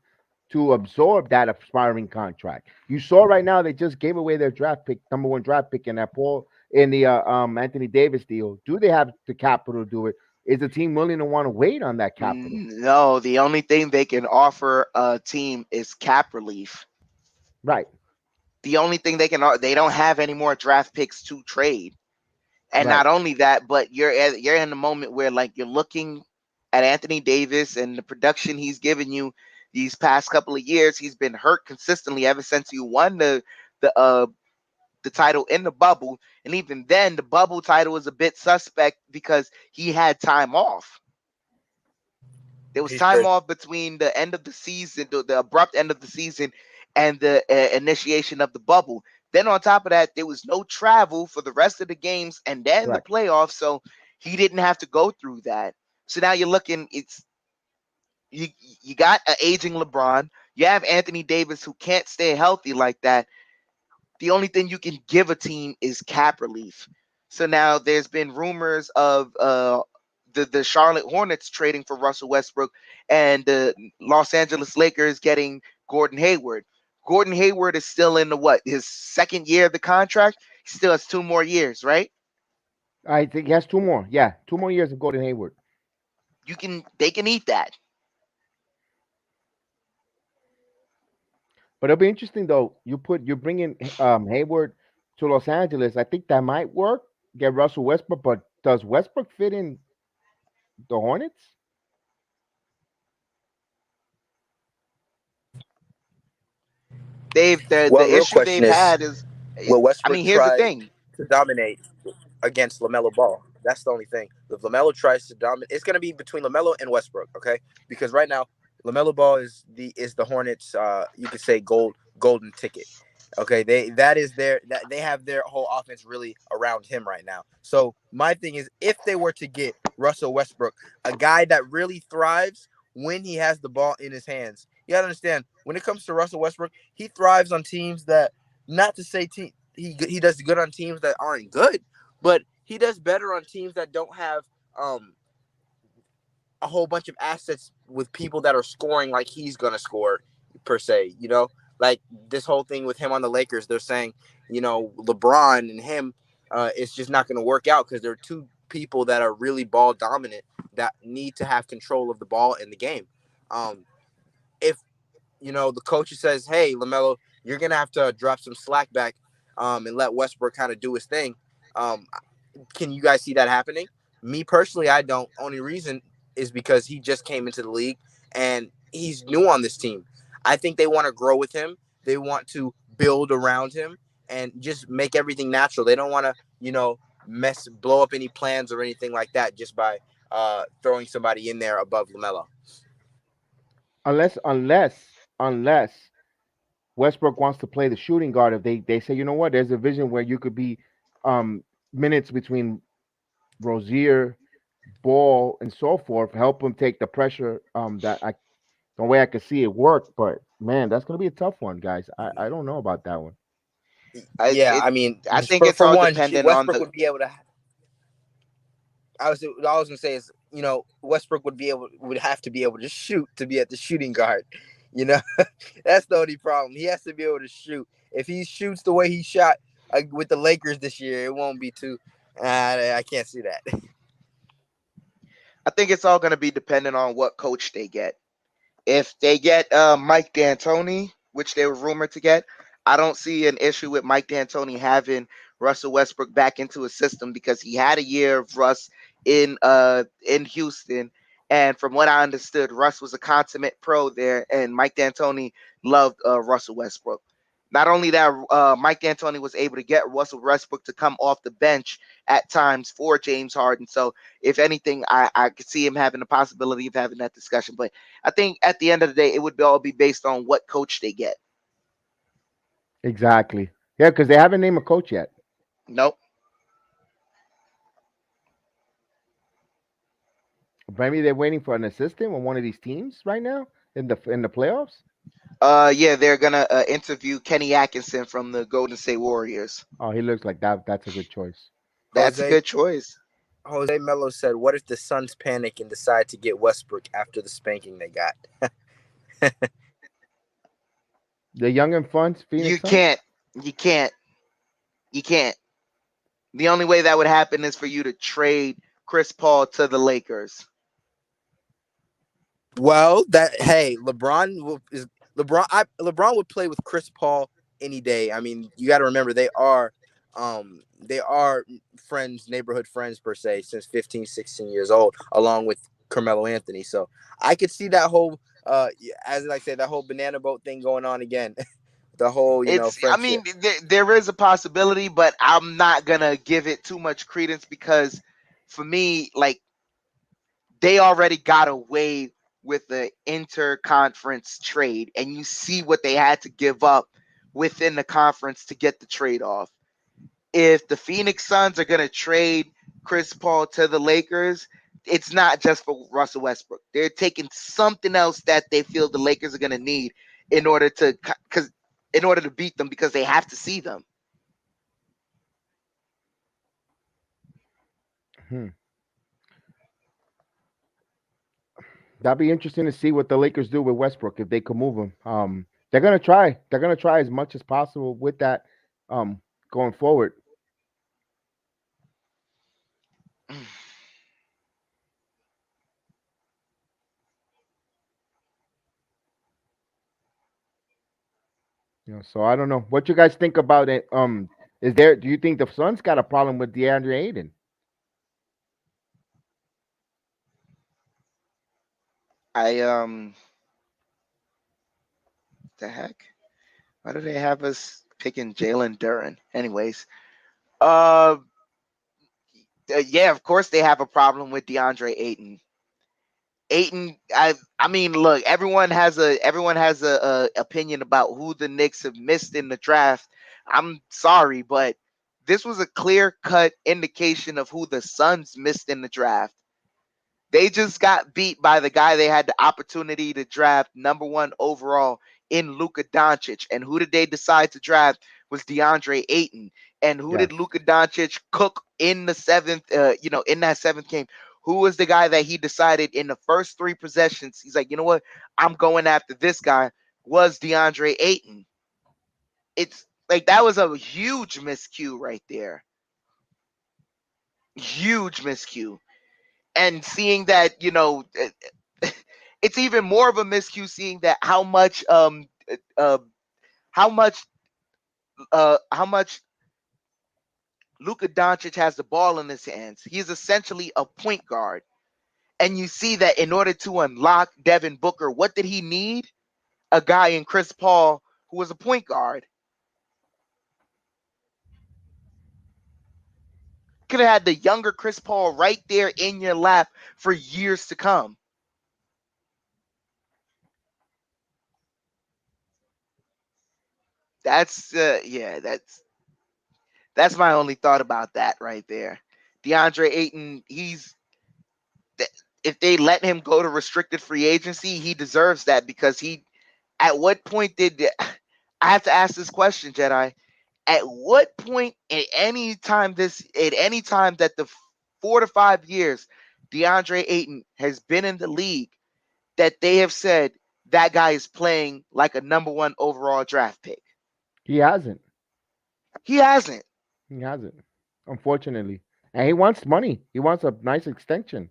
to absorb that expiring contract? You saw right now they just gave away their draft pick, number one draft pick in that Paul in the Anthony Davis deal. Do they have the capital to do it? Is the team willing to want to wait on that capital? No, the only thing they can offer a team is cap relief. Right, The only thing they don't have any more draft picks to trade. And right. not only that, but you're in the moment where you're looking at Anthony Davis and the production he's given you these past couple of years. He's been hurt consistently ever since you won the uh the title in the bubble, and even then the bubble title was a bit suspect because he had time off. There was He time said, off between the end of the season, the abrupt end of the season, and the initiation of the bubble. Then on top of that, there was no travel for the rest of the games and then the Correct. playoffs, so he didn't have to go through that. So now you're looking, it's you you got an aging LeBron, you have Anthony Davis who can't stay healthy like that. The only thing you can give a team is cap relief. So now there's been rumors of the Charlotte Hornets trading for Russell Westbrook and the Los Angeles Lakers getting Gordon Hayward. Gordon Hayward is still in the what, his second year of the contract. He still has 2 more years, right? I think he has two more. Yeah, 2 more years of Gordon Hayward. They can eat that. But it'll be interesting though. You're bringing Hayward to Los Angeles. I think that might work. Get Russell Westbrook, but does Westbrook fit in the Hornets? Well, The real issue question they've is, had is, will I Westbrook mean, here's the try thing. to dominate against LaMelo Ball? That's the only thing. If LaMelo tries to dominate, it's going to be between LaMelo and Westbrook, okay? Because right now, LaMelo Ball is the Hornets, you could say golden ticket. Okay, they have their whole offense really around him right now. So my thing is, if they were to get Russell Westbrook, a guy that really thrives when he has the ball in his hands, you gotta understand, when it comes to Russell Westbrook, he thrives on teams that, not to say he does good on teams that aren't good, but he does better on teams that don't have um a whole bunch of assets with people that are scoring like he's gonna score per se. Like this whole thing with him on the Lakers, they're saying, LeBron and him, it's just not gonna work out because they're two people that are really ball dominant that need to have control of the ball in the game. If the coach says, "Hey, LaMelo, you're gonna have to drop some slack back, and let Westbrook kind of do his thing." Um, can you guys see that happening? Me personally, I don't. Only reason is because he just came into the league and he's new on this team. I think they want to grow with him. They want to build around him and just make everything natural. They don't want to, blow up any plans or anything like that just by throwing somebody in there above LaMelo. Unless Westbrook wants to play the shooting guard. If they say, you know what, there's a vision where you could be um, minutes between Rozier, Ball, and so forth, help him take the pressure. The way I could see it work, but man, that's gonna be a tough one, guys. I don't know about that one. I Yeah, it I mean, I just think for it's for all one, dependent on Westbrook the. would be able to. I was gonna say is, Westbrook would have to be able to shoot to be at the shooting guard. You know, that's the only problem. He has to be able to shoot. If he shoots the way he shot with the Lakers this year, it won't be too. I can't see that. I think it's all going to be dependent on what coach they get. If they get Mike D'Antoni, which they were rumored to get, I don't see an issue with Mike D'Antoni having Russell Westbrook back into his system because he had a year of Russ in Houston, and from what I understood, Russ was a consummate pro there, and Mike D'Antoni loved Russell Westbrook. Not only that, Mike D'Antoni was able to get Russell Westbrook to come off the bench at times for James Harden. So, if anything, I could see him having the possibility of having that discussion. But I think at the end of the day, it would all be based on what coach they get. Exactly. Yeah, because they haven't named a coach yet. Nope. Maybe they're waiting for an assistant on one of these teams right now in the playoffs. Yeah, they're gonna interview Kenny Atkinson from the Golden State Warriors. Oh, he looks like that. That's a good choice. That's a Jose good choice. Jose Melo said, "What if the Suns panic and decide to get Westbrook after the spanking they got?" The Young and Fun You Phoenix Suns. can't. You can't. You can't. The only way that would happen is for you to trade Chris Paul to the Lakers. Well, LeBron would play with Chris Paul any day. I mean, you got to remember they are friends, neighborhood friends per se, since 15, 16 years old, along with Carmelo Anthony. So I could see that whole as like I said, that whole banana boat thing going on again. The whole I mean, friendship. there is a possibility, but I'm not gonna give it too much credence because, for me, like they already got away with the interconference trade, and you see what they had to give up within the conference to get the trade off. If the Phoenix Suns are going to trade Chris Paul to the Lakers, it's not just for Russell Westbrook. They're taking something else that they feel the Lakers are going to need in order to cuz in order to beat them, because they have to see them. Hmm. That'd be interesting to see what the Lakers do with Westbrook if they could move him. They're gonna try. They're gonna try as much as possible with that. Um, Going forward. So I don't know what you guys think about it. Is there? Do you think the Suns got a problem with DeAndre Ayton? I the heck? Why do they have us picking Jalen Duren? Anyways, uh, yeah, of course they have a problem with DeAndre Ayton. Ayton, I mean, look, everyone has a opinion about who the Knicks have missed in the draft. I'm sorry, but this was a clear cut indication of who the Suns missed in the draft. They just got beat by the guy they had the opportunity to draft number one overall in Luka Doncic. And who did they decide to draft was DeAndre Ayton. And who Yes. did Luka Doncic cook in the seventh, in that seventh game? Who was the guy that he decided in the first three possessions? He's like, you know what? I'm going after this guy. Was DeAndre Ayton. It's like that was a huge miscue right there. Huge miscue. And seeing that, it's even more of a miscue seeing that how much how much Luka Doncic has the ball in his hands. He's essentially a point guard. And you see that in order to unlock Devin Booker, what did he need? A guy in Chris Paul who was a point guard. Could have had the younger Chris Paul right there in your lap for years to come. That's my only thought about that right there. DeAndre Ayton, if they let him go to restricted free agency, he deserves that because he. At what point did I have to ask this question, Jedi? At what point at any time that the 4 to 5 years DeAndre Ayton has been in the league, that they have said that guy is playing like a number one overall draft pick? He hasn't. He hasn't. He hasn't. Unfortunately, and he wants money. He wants a nice extension.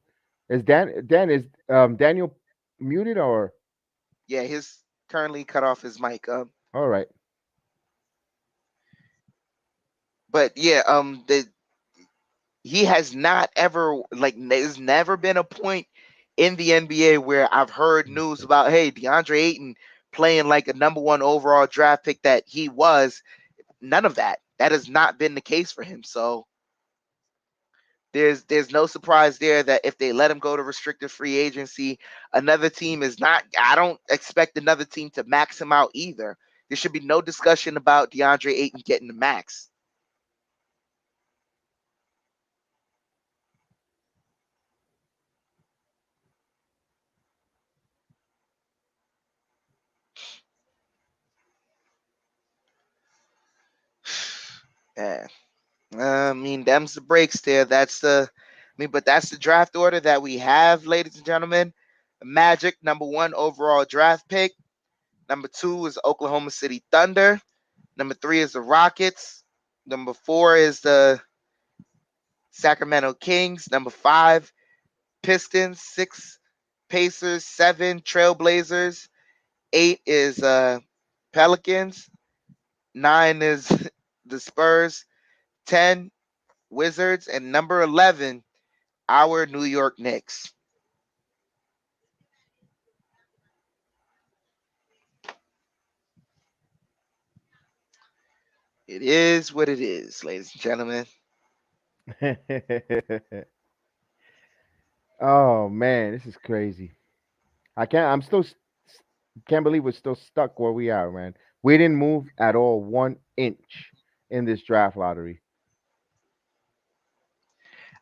Is Daniel muted or Yeah, his currently cut off his mic. all right? But yeah, he has not ever there's never been a point in the NBA where I've heard news about, hey, DeAndre Ayton playing like a number one overall draft pick that he was. None of that. That has not been the case for him. So there's no surprise there that if they let him go to restricted free agency, another team is not. I don't expect another team to max him out either. There should be no discussion about DeAndre Ayton getting the max. Yeah. I mean, them's the breaks there. But that's the draft order that we have, ladies and gentlemen. Magic, number one overall draft pick. Number two is Oklahoma City Thunder. Number three is the Rockets. Number four is the Sacramento Kings. Number five, Pistons. Six, Pacers. Seven, Trailblazers. Eight is Pelicans. Nine is the Spurs. 10, Wizards. And number 11, our New York Knicks. It is what it is, ladies and gentlemen. Oh man, this is crazy. I can't. Can't believe we're still stuck where we are, man. We didn't move at all 1 inch in this draft lottery.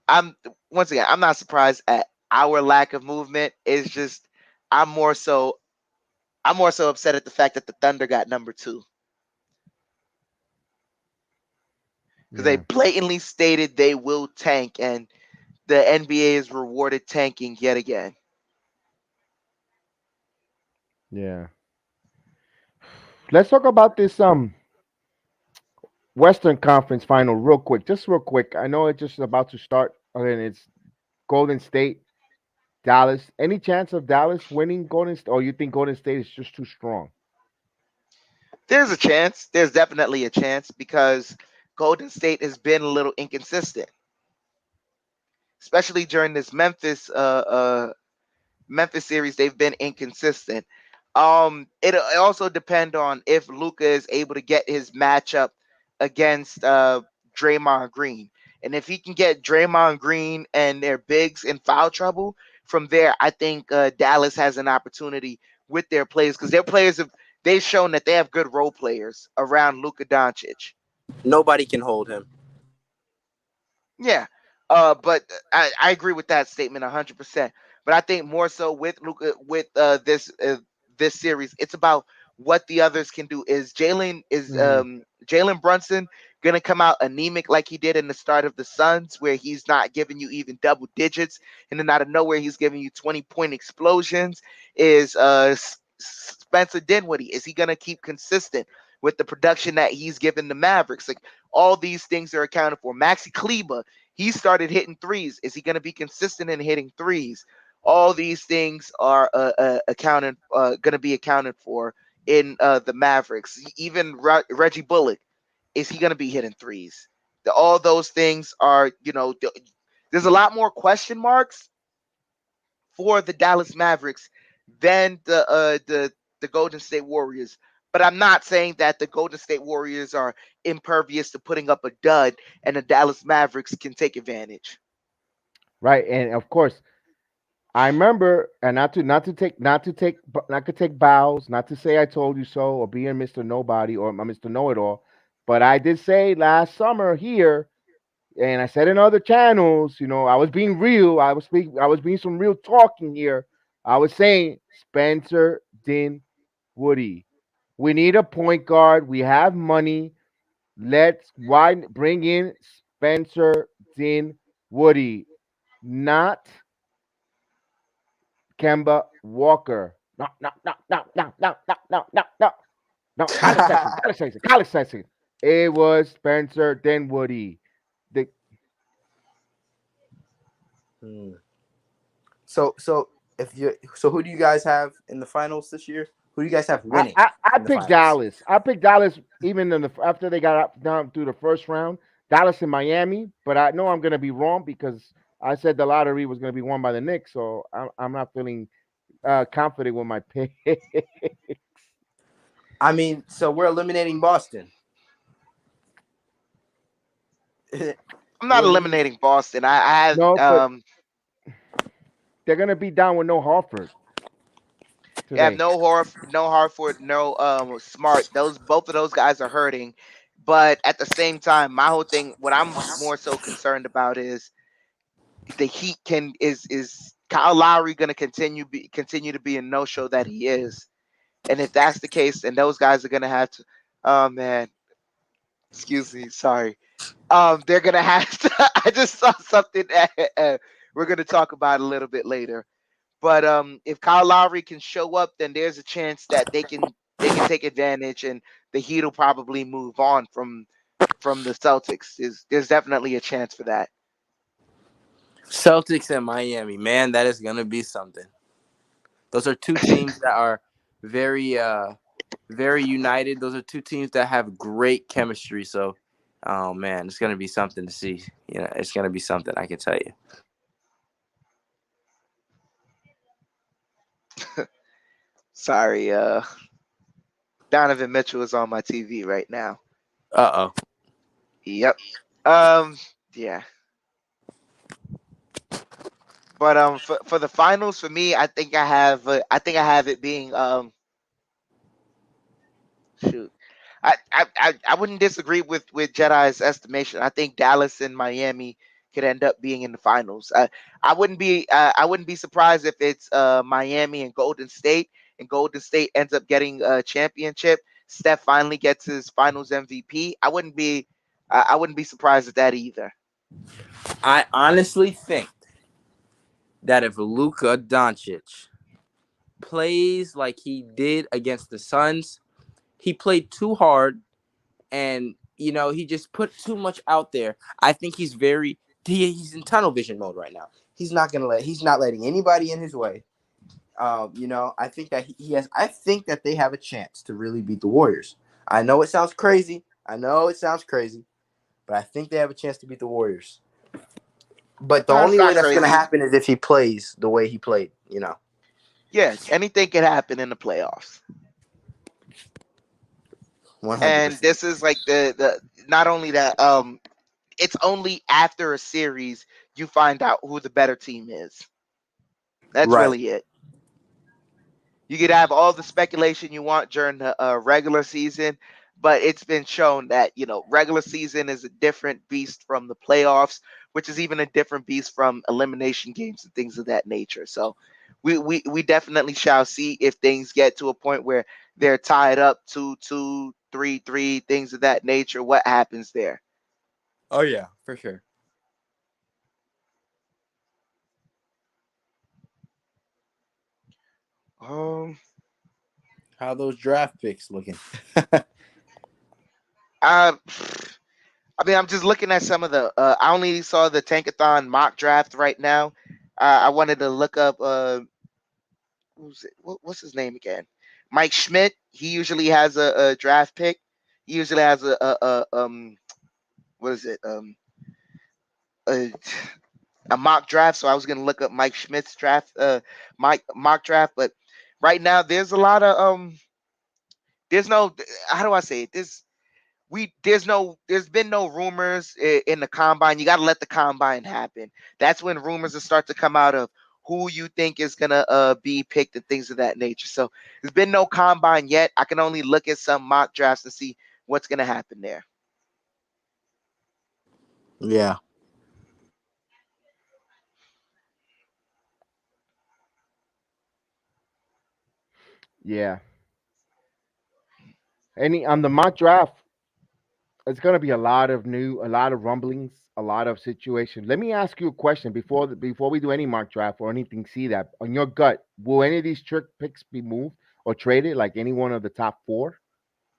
I'm once again, I'm not surprised at our lack of movement. It's just I'm more so I'm more so upset at the fact that the Thunder got number two because they Yeah, blatantly stated they will tank, and the NBA is rewarded tanking yet again. yeah. Let's talk about this Western Conference final real quick, just real quick. I know it's just about to start, and it's Golden State, Dallas. Any chance of Dallas winning Golden State, or you think Golden State is just too strong? There's a chance. There's definitely a chance because Golden State has been a little inconsistent, especially during this Memphis series. They've been inconsistent. It also depend on if Luca is able to get his matchup against Draymond Green, and if he can get Draymond Green and their bigs in foul trouble. From there, I think Dallas has an opportunity with their players because their players have they've shown that they have good role players around Luka Doncic. Nobody can hold him. Yeah. But I agree with that statement 100%. But I think more so with Luka with this series, it's about what the others can do. Hmm. Jalen Brunson gonna come out anemic like he did in the start of the Suns, where he's not giving you even double digits, and then out of nowhere he's giving you 20-point explosions? Is Spencer Dinwiddie, is he gonna keep consistent with the production that he's given the Mavericks? Like all these things are accounted for. Maxi Kleba, he started hitting threes. Is he going to be consistent in hitting threes? All these things are going to be accounted for in the Mavericks. Even Reggie Bullock, is he going to be hitting threes? All those things are, there's a lot more question marks for the Dallas Mavericks than the Golden State Warriors. But I'm not saying that the Golden State Warriors are impervious to putting up a dud, and the Dallas Mavericks can take advantage. Right, and of course, I remember, and not to take bows, not to say I told you so, or being Mister Nobody or Mister Know It All, but I did say last summer here, and I said in other channels, I was being real. I was being some real talking here. I was saying Spencer Dinwiddie. We need a point guard. We have money. Why bring in Spencer Dinwiddie, not Kemba Walker. No, no, no, no, no, no, no, no, no, no. No, College Sexton. It was Spencer Dinwiddie. The, Hmm. So who do you guys have in the finals this year? Who do you guys have I, winning I, I in the picked finals? Dallas. I picked Dallas even after they got up down through the first round. Dallas and Miami, but I know I'm gonna be wrong because I said the lottery was gonna be won by the Knicks, so I'm not feeling confident with my pick. I mean, so we're eliminating Boston. I'm not We're eliminating. eliminating Boston. I have No, but they're gonna be down with no Harford you have today. no Hartford, no Smart. Those both of those guys are hurting. But at the same time, my whole thing, what I'm more so concerned about is the Heat can is Kyle Lowry going to continue to be a no show that he is, and if that's the case, then those guys are going to have to. Oh man, excuse me, sorry. They're going to have to. I just saw something that we're going to talk about a little bit later. But if Kyle Lowry can show up, then there's a chance that they can take advantage, and the Heat will probably move on from the Celtics. There's definitely a chance for that. Celtics and Miami. Man, that is gonna be something. Those are two teams that are very very united. Those are two teams that have great chemistry. So, oh man, it's gonna be something to see. It's gonna be something, I can tell you. Sorry, Donovan Mitchell is on my TV right now. Uh oh. Yep. Um. Yeah. But for the finals, for me, I think I have it being shoot. I wouldn't disagree with Jedi's estimation. I think Dallas and Miami could end up being in the finals. I wouldn't be surprised if it's Miami and Golden State ends up getting a championship. Steph finally gets his Finals MVP. I wouldn't be surprised at that either. I honestly think that if Luka Doncic plays like he did against the Suns, he played too hard and he just put too much out there. I think he's in tunnel vision mode right now. He's not letting anybody in his way. I think that I think that they have a chance to really beat the Warriors. I know it sounds crazy. But I think they have a chance to beat the Warriors. But the It's only way not that's going to crazy. happen is if he plays the way he played. Yeah, anything can happen in the playoffs. And 100%. this is like the not only that it's only after a series you find out who the better team is. That's Right. really it. You could have all the speculation you want during the regular season, but it's been shown that regular season is a different beast from the playoffs, which is even a different beast from elimination games and things of that nature. So we definitely shall see if things get to a point where they're tied up 2-2, 3-3, things of that nature. What happens there? Oh, yeah, for sure. Um, How those draft picks looking? I I mean, I'm just looking at some of the. I only saw the Tankathon mock draft right now. I wanted to look up. Who's it? What's his name again? Mike Schmidt. He usually has a draft pick. He usually has what is it? A, a mock draft. So I was gonna look up Mike Schmidt's draft. Mike mock draft, but right now there's a lot of There's no. How do I say it? There's been no rumors in the combine. You got to let the combine happen. That's when rumors will start to come out of who you think is gonna be picked and things of that nature. So there's been no combine yet. I can only look at some mock drafts to see what's gonna happen there. Yeah. Yeah. Any on the mock draft, it's gonna be a lot of rumblings, a lot of situations. Let me ask you a question before we do any mock draft or anything. See that on your gut, will any of these trick picks be moved or traded? Like any one of the top four?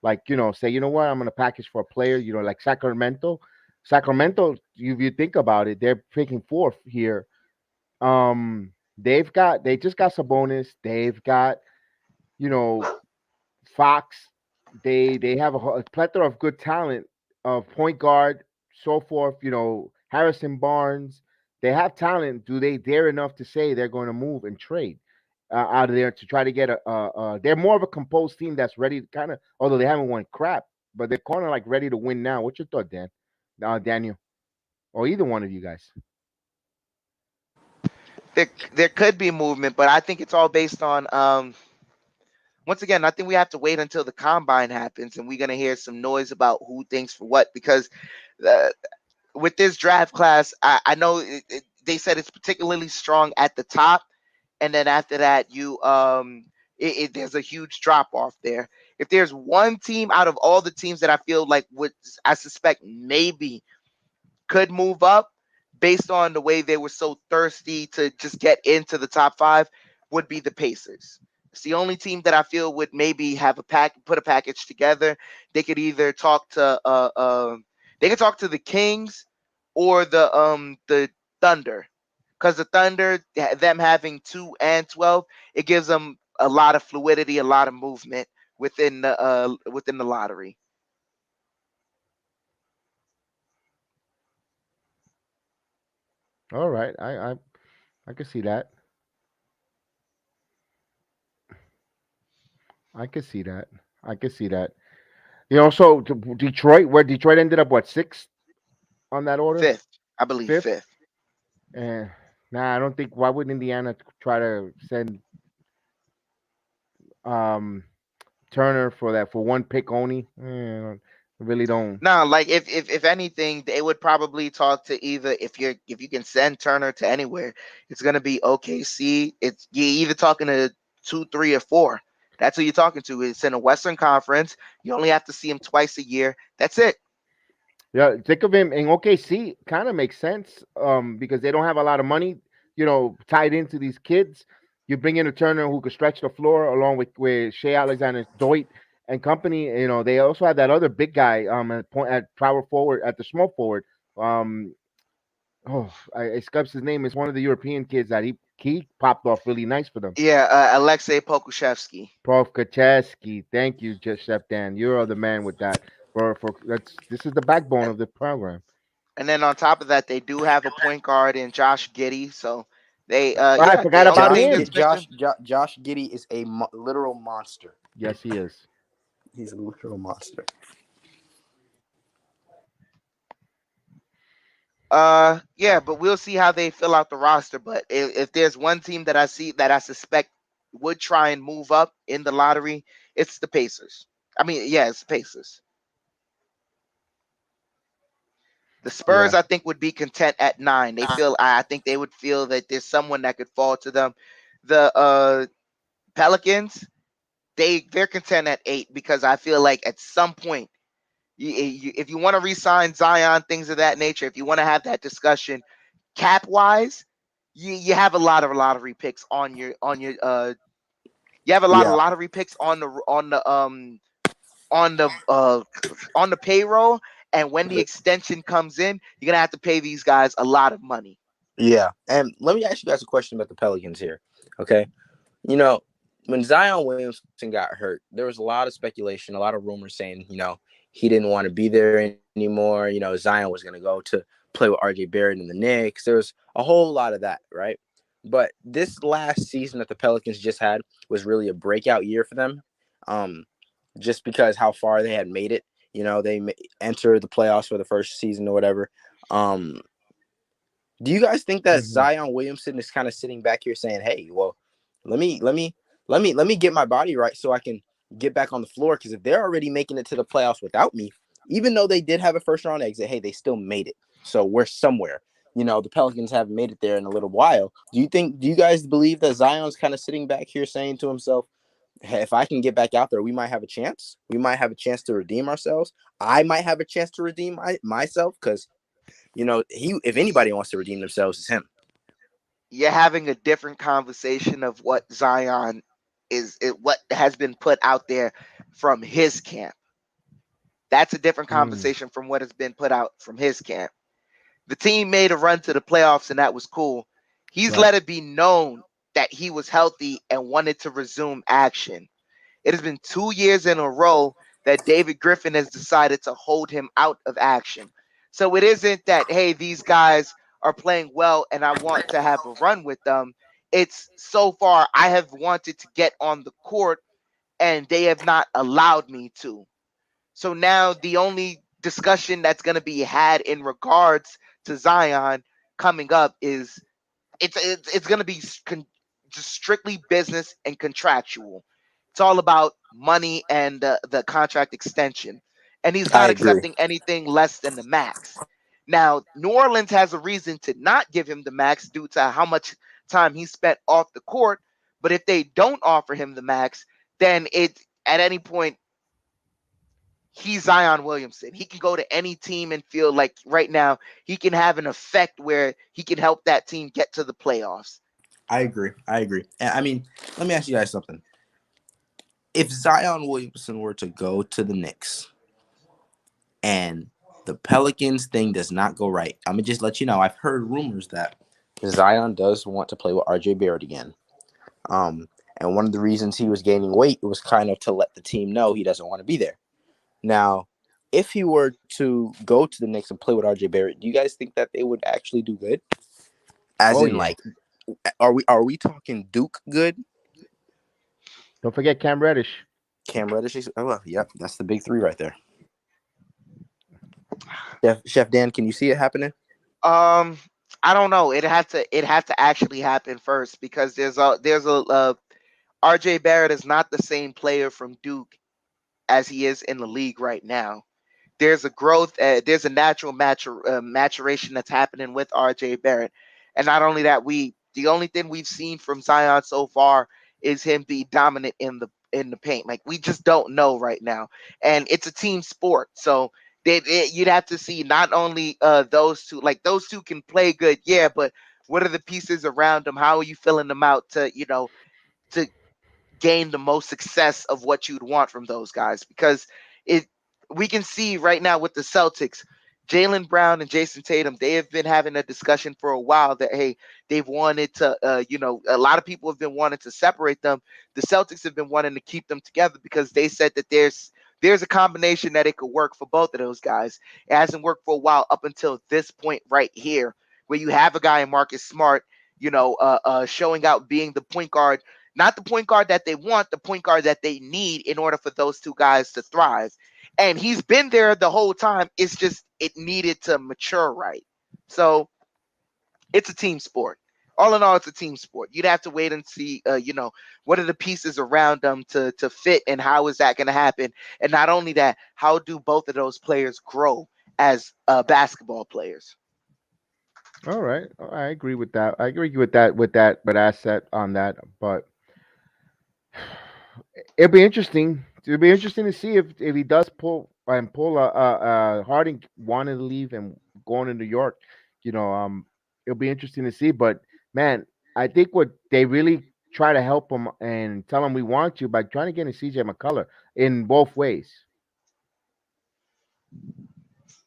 Like say what, I'm gonna package for a player. Like Sacramento. Sacramento, if you think about it, they're picking fourth here. They just got Sabonis. They've got you know Fox. They have a plethora of good talent of point guard, so forth. Harrison Barnes. They have talent. Do they dare enough to say they're going to move and trade out of there to try to get They're more of a composed team that's ready to kind of, although they haven't won crap, but they're kind of like ready to win now. What's your thought, Dan? Daniel, or either one of you guys? There could be movement, but I think it's all based on once again, I think we have to wait until the combine happens and we're gonna hear some noise about who thinks for what because uh, with this draft class, I know they said it's particularly strong at the top, and then after that, there's a huge drop off there. If there's one team out of all the teams that I feel like would I suspect maybe could move up based on the way they were so thirsty to just get into the top five would be the Pacers. It's the only team that I feel would maybe have put a package together. They could either talk to the Kings or the Thunder. Because the Thunder, them having 2 and 12, it gives them a lot of fluidity, a lot of movement within the lottery. All right, I can see that. I can see that. I can see that. So Detroit, where Detroit ended up, what, sixth on that order? Fifth, I believe Fifth? fifth. Eh. Nah, I don't think. Why would Indiana try to send um Turner for that for one pick only? I really don't. No, like if anything, they would probably talk to either if you can send Turner to anywhere, it's gonna be OKC. It's you either talking to 2, 3, or 4. That's who you're talking to. It's in a Western Conference. You only have to see him twice a year. That's it. Yeah, think of him in OKC. Kind of makes sense. Because they don't have a lot of money, tied into these kids. You bring in a Turner who could stretch the floor along with Shea Alexander, Doit, and company. They also have that other big guy at power forward at the small forward. Um, it escapes his name. Is one of the European kids that he popped off really nice for them. Yeah, Alexei Pokushevsky. Prof. Kacheski, thank you, Chef Dan. You're the man with that. For this is the backbone of the program. And then on top of that, they do have a point guard in Josh Giddey. So they, I yeah, forgot the only about thing him. that's missing. Josh Giddey is a literal monster. Yes, he is. He's a literal monster. Yeah, but we'll see how they fill out the roster. But if there's one team that I see that I suspect would try and move up in the lottery, it's the Pacers. I mean, yeah, it's the Pacers. The Spurs, Yeah. I think, would be content at 9. I think they would feel that there's someone that could fall to them. The Pelicans, they're content at 8 because I feel like at some point, if you want to re-sign Zion, things of that nature, if you want to have that discussion, cap wise, you have a lot of lottery picks you have a lot of Yeah, lottery picks on the on the payroll, and when the extension comes in, you're gonna have to pay these guys a lot of money. yeah. And let me ask you guys a question about the Pelicans here. Okay. When Zion Williamson got hurt, there was a lot of speculation, a lot of rumors saying, he didn't want to be there anymore. Zion was going to go to play with RJ Barrett in the Knicks. There was a whole lot of that, right? But this last season that the Pelicans just had was really a breakout year for them, just because how far they had made it. They entered the playoffs for the first season or whatever. Do you guys think that Hmm. Zion Williamson is kind of sitting back here saying, "Hey, well, let me get my body right so I can get back on the floor"? Because if they're already making it to the playoffs without me, even though they did have a first round exit, hey, they still made it. So we're somewhere. The Pelicans haven't made it there in a little while. Do you guys believe that Zion's kind of sitting back here saying to himself, "Hey, if I can get back out there, we might have a chance. We might have a chance to redeem ourselves. I might have a chance to redeem myself because if anybody wants to redeem themselves, it's him." You're having a different conversation of what Zion what has been put out there from his camp. That's a different Mm, conversation from what has been put out from his camp. The team made a run to the playoffs, and that was cool. He's right. let it be known that he was healthy and wanted to resume action. It has been 2 years in a row that David Griffin has decided to hold him out of action. So it isn't that, hey, these guys are playing well and I want to have a run with them. It's so far I have wanted to get on the court and they have not allowed me to. So now the only discussion that's going to be had in regards to Zion coming up is it's going to be just strictly business and contractual. It's all about money and the contract extension, and he's I not agree. accepting anything less than the max. Now, New Orleans has a reason to not give him the max due to how much time he spent off the court. But if they don't offer him the max, then it at any point he's Zion Williamson. He can go to any team and feel like right now he can have an effect where he can help that team get to the playoffs. I agree. I agree. And I mean, let me ask you guys something. If Zion Williamson were to go to the Knicks and the Pelicans thing does not go right, I'm gonna just let you know. I've heard rumors that Zion does want to play with RJ Barrett again. Um, and one of the reasons he was gaining weight was kind of to let the team know he doesn't want to be there. Now, if he were to go to the Knicks and play with RJ Barrett, do you guys think that they would actually do good? As Oh in, yeah. like, are we talking Duke good? Don't forget Cam Reddish. Cam Reddish? Oh, well, yep, that's the big three right there. Chef Dan, can you see it happening? Um, I don't know. It had to actually happen first because there's a RJ Barrett is not the same player from Duke as he is in the league right now. There's a growth, there's a natural maturation that's happening with RJ Barrett, and not only that, the only thing we've seen from Zion so far is him be dominant in the paint. Like we just don't know right now, and it's a team sport, so you'd have to see not only those two, like those two can play good, yeah, but what are the pieces around them? How are you filling them out to gain the most success of what you'd want from those guys? Because it we can see right now with the Celtics, Jalen Brown and Jason Tatum, they have been having a discussion for a while that hey, they've wanted to a lot of people have been wanting to separate them. The Celtics have been wanting to keep them together because they said that there's a combination that it could work for both of those guys. It hasn't worked for a while up until this point right here, where you have a guy in Marcus Smart, showing out being the point guard, not the point guard that they want, the point guard that they need in order for those two guys to thrive. And he's been there the whole time. It's just it needed to mature right. So it's a team sport. All in all, it's a team sport. You'd have to wait and see, what are the pieces around them to fit, and how is that going to happen? And not only that, how do both of those players grow as basketball players? All right, I agree with that. I agree with that, but asset on that. But it'll be interesting to see if he does pull Harding wanting to leave and going to New York. It'll be interesting to see. But man, I think what they really try to help him and tell him we want you by trying to get in CJ McCullough in both ways.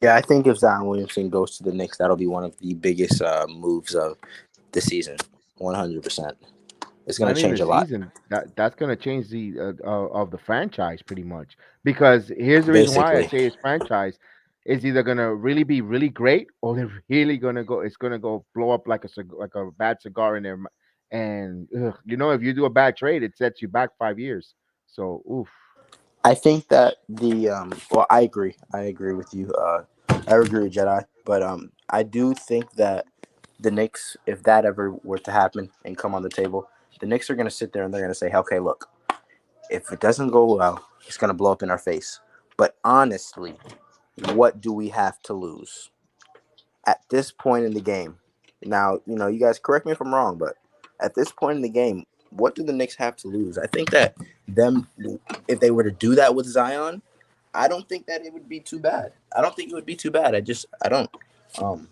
Yeah, I think if Zion Williamson goes to the Knicks, that'll be one of the biggest moves of the season. 100%. It's going Not to even change the a lot, season. That's going to change the of the franchise pretty much. Because here's the reason why I basically. say it's franchise is either going to really be really great or they're really going to go. It's going to go blow up like like a bad cigar in there. And if you do a bad trade, it sets you back 5 years. So oof. I think that well, I agree. I agree with you. I agree with Jedi, but I do think that the Knicks, if that ever were to happen and come on the table, the Knicks are going to sit there and they're going to say, okay, look, if it doesn't go well, it's going to blow up in our face. But honestly, what do we have to lose at this point in the game? Now, you guys correct me if I'm wrong, but at this point in the game, what do the Knicks have to lose? I think that them, if they were to do that with Zion, I don't think that it would be too bad. I don't think it would be too bad. I don't. Um,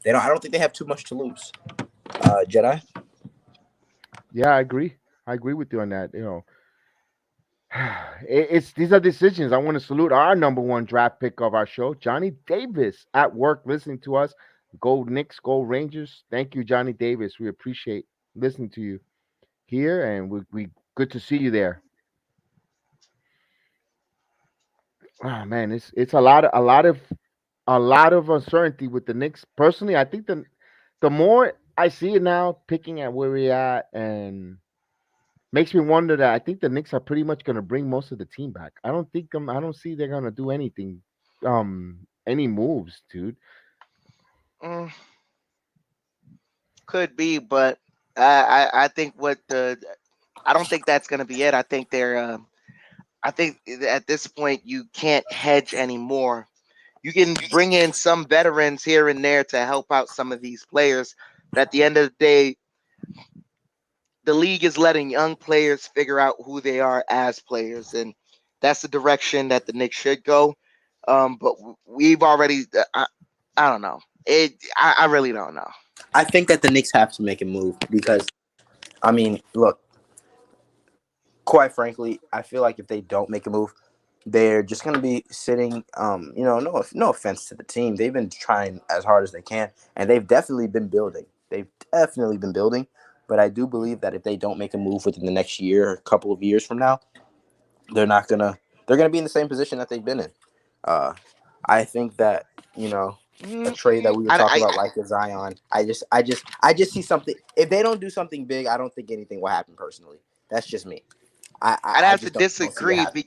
they don't. I don't think they have too much to lose. Jedi. Yeah, I agree. I agree with you on that. It's these are decisions. I want to salute our number one draft pick of our show, Johnny Davis, at work listening to us. Go Knicks, go Rangers. Thank you, Johnny Davis. We appreciate listening to you here, and we good to see you there. Oh man, it's a lot of uncertainty with the Knicks. Personally, I think the more I see it now, picking at where we at, and makes me wonder that I think the Knicks are pretty much going to bring most of the team back. I don't see they're going to do anything, any moves, dude. Mm, could be, but I think I don't think that's going to be it. I think at this point you can't hedge anymore. You can bring in some veterans here and there to help out some of these players, but at the end of the day, the league is letting young players figure out who they are as players, and that's the direction that the Knicks should go. But we've already, I don't know. I really don't know. I think that the Knicks have to make a move because, I mean, look, quite frankly, I feel like if they don't make a move, they're just going to be sitting. No offense to the team, they've been trying as hard as they can, and they've definitely been building. They've definitely been building, but I do believe that if they don't make a move within the next year or a couple of years from now, they're not gonna. They're gonna be in the same position that they've been in. Uh, I think that you know a Mm, trade that we were I, talking I about, like the Zion. I just see something. If they don't do something big, I don't think anything will happen. Personally, that's just me. I'd I have to just don't see it disagree happening.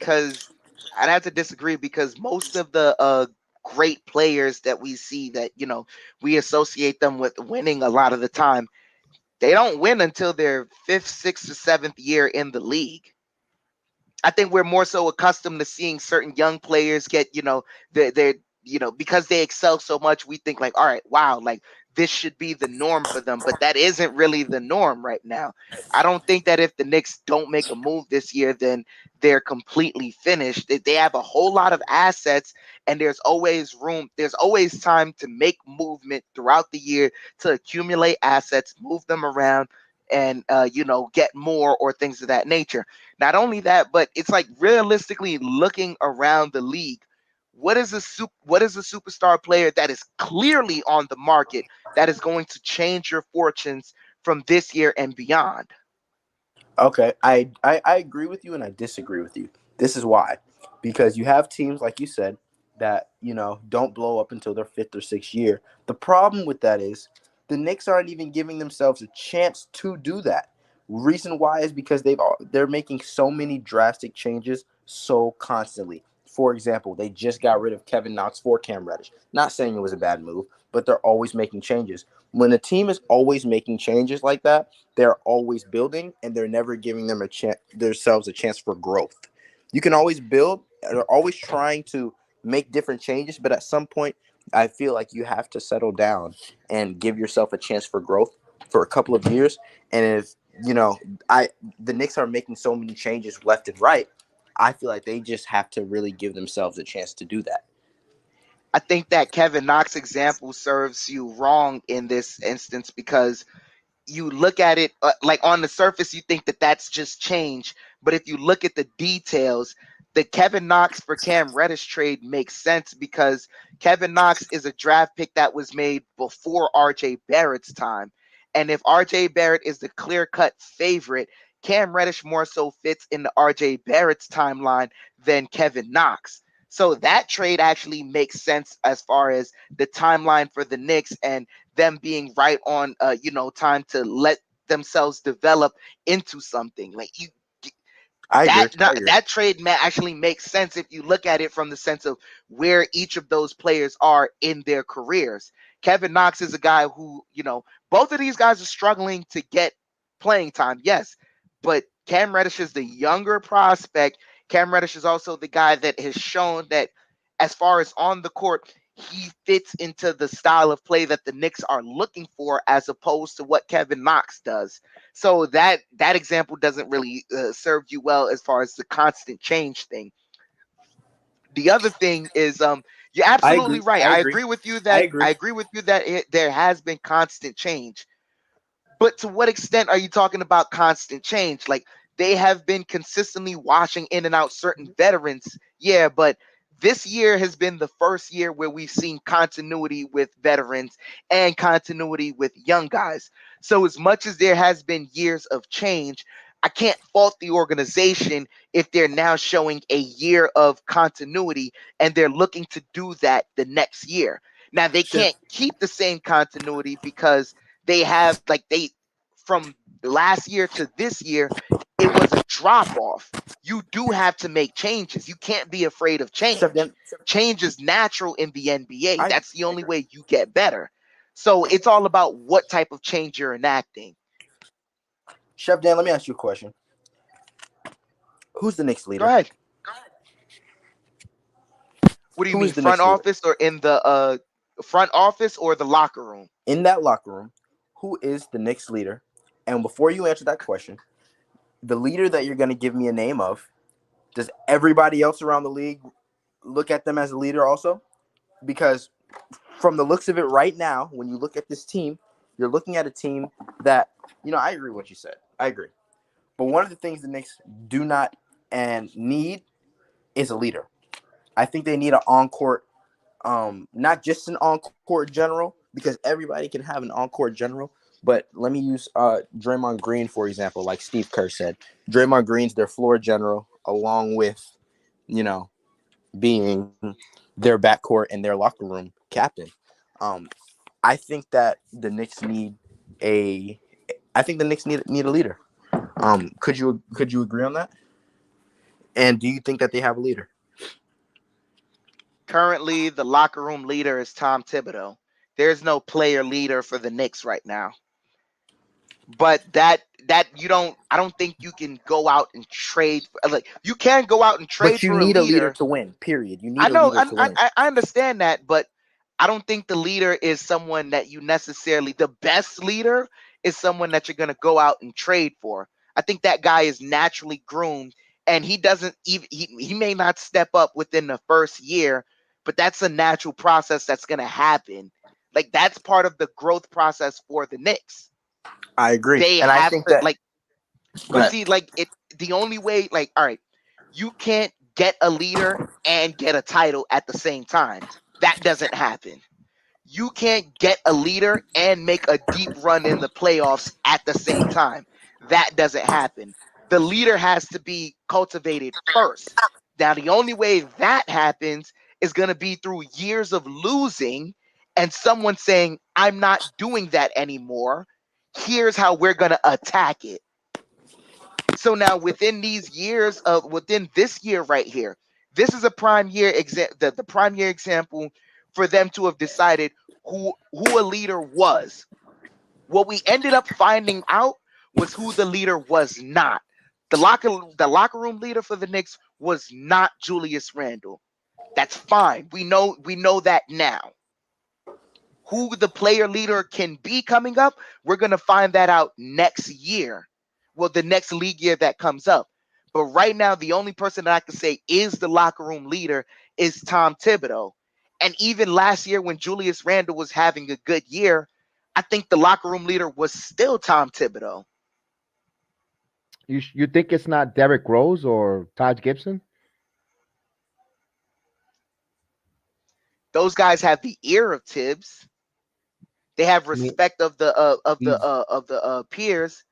because most of the great players that we see that, we associate them with winning a lot of the time, they don't win until their fifth, sixth, or seventh year in the league. I think we're more so accustomed to seeing certain young players get, they're because they excel so much, we think like, all right, wow, like this should be the norm for them, but that isn't really the norm right now. I don't think that if the Knicks don't make a move this year, then they're completely finished. They have a whole lot of assets, and there's always room, there's always time to make movement throughout the year to accumulate assets, move them around, and get more or things of that nature. Not only that, but it's like realistically looking around the league, what is a superstar player that is clearly on the market that is going to change your fortunes from this year and beyond? Okay, I agree with you and I disagree with you. This is why. Because you have teams, like you said, that, don't blow up until their fifth or sixth year. The problem with that is the Knicks aren't even giving themselves a chance to do that. Reason why is because they're making so many drastic changes so constantly. For example, they just got rid of Kevin Knox for Cam Reddish. Not saying it was a bad move, but they're always making changes. When a team is always making changes like that, they're always building and they're never giving themselves a chance for growth. You can always build, they're always trying to make different changes, but at some point, I feel like you have to settle down and give yourself a chance for growth for a couple of years. And if I the Knicks are making so many changes left and right, I feel like they just have to really give themselves a chance to do that. I think that Kevin Knox example serves you wrong in this instance because you look at it like on the surface, you think that that's just change. But if you look at the details, the Kevin Knox for Cam Reddish trade makes sense because Kevin Knox is a draft pick that was made before RJ Barrett's time. And if RJ Barrett is the clear cut favorite, Cam Reddish more so fits in the RJ Barrett's timeline than Kevin Knox. So that trade actually makes sense as far as the timeline for the Knicks and them being right on time to let themselves develop into something like you I agree. that trade actually makes sense if you look at it from the sense of where each of those players are in their careers. Kevin Knox is a guy who, both of these guys are struggling to get playing time, yes, but Cam Reddish is the younger prospect. Cam Reddish is also the guy that has shown that as far as on the court, he fits into the style of play that the Knicks are looking for as opposed to what Kevin Knox does. So that example doesn't really serve you well as far as the constant change thing. The other thing is you're I absolutely agree. right. I I agree. agree with you I that agree. there has been constant change. But to what extent are you talking about constant change? Like they have been consistently washing in and out certain veterans. Yeah, but this year has been the first year where we've seen continuity with veterans and continuity with young guys. So as much as there has been years of change, I can't fault the organization if they're now showing a year of continuity and they're looking to do that the next year. Now they Chef, can't keep the same continuity because they have like they from last year to this year it was a drop off. You do have to make changes. You can't be afraid of Chef change. Dan, Change is natural in the NBA. I That's the only agree. way you get better. So it's all about what type of change you're enacting. Chef Dan, let me ask you a question. Who's the Knicks Go leader? ahead. What do you Who mean, is the front Knicks leader? office or in the front office or the locker room? In that locker room, who is the Knicks leader? And before you answer that question, the leader that you're going to give me a name of, does everybody else around the league look at them as a leader also? Because from the looks of it right now, when you look at this team, you're looking at a team that, I agree with what you said. I agree. But one of the things the Knicks do not and need is a leader. I think they need an on-court, not just an on-court general, because everybody can have an on-court general. But let me use Draymond Green, for example, like Steve Kerr said. Draymond Green's their floor general, along with, being their backcourt and their locker room captain. Um, I think that the Knicks need a. I think the Knicks need a leader. Could you agree on that? And do you think that they have a leader? Currently, the locker room leader is Tom Thibodeau. There's no player leader for the Knicks right now. But that you don't I don't think you can go out and trade like you can go out and trade But you for a need a leader leader. to win. Period. You I need a know leader to win. I understand that, but I don't think the leader is someone that you necessarily the best leader is someone that you're gonna go out and trade for. I think that guy is naturally groomed and he doesn't even he may not step up within the first year, but that's a natural process that's gonna happen. Like that's part of the growth process for the Knicks. I agree, They and I have think to that. like Go but ahead. see, like it the only way, like, all right, you can't get a leader and get a title at the same time. That doesn't happen. You can't get a leader and make a deep run in the playoffs at the same time. That doesn't happen. The leader has to be cultivated first. Now, the only way that happens is going to be through years of losing and someone saying, I'm not doing that anymore. Here's how we're going to attack it. So now within these years of within this year right here, this is a prime year the prime year example for them to have decided who a leader was. What we ended up finding out was who the leader was not. The locker room leader for the Knicks was not Julius Randle. That's fine. We know that now. Who the player leader can be coming up, we're going to find that out next year. Well, the next league year that comes up. But right now, the only person that I can say is the locker room leader is Tom Thibodeau. And even last year, when Julius Randle was having a good year, I think the locker room leader was still Tom Thibodeau. You think it's not Derrick Rose or Taj Gibson? Those guys have the ear of Tibbs. They have I mean, respect of he's the peers.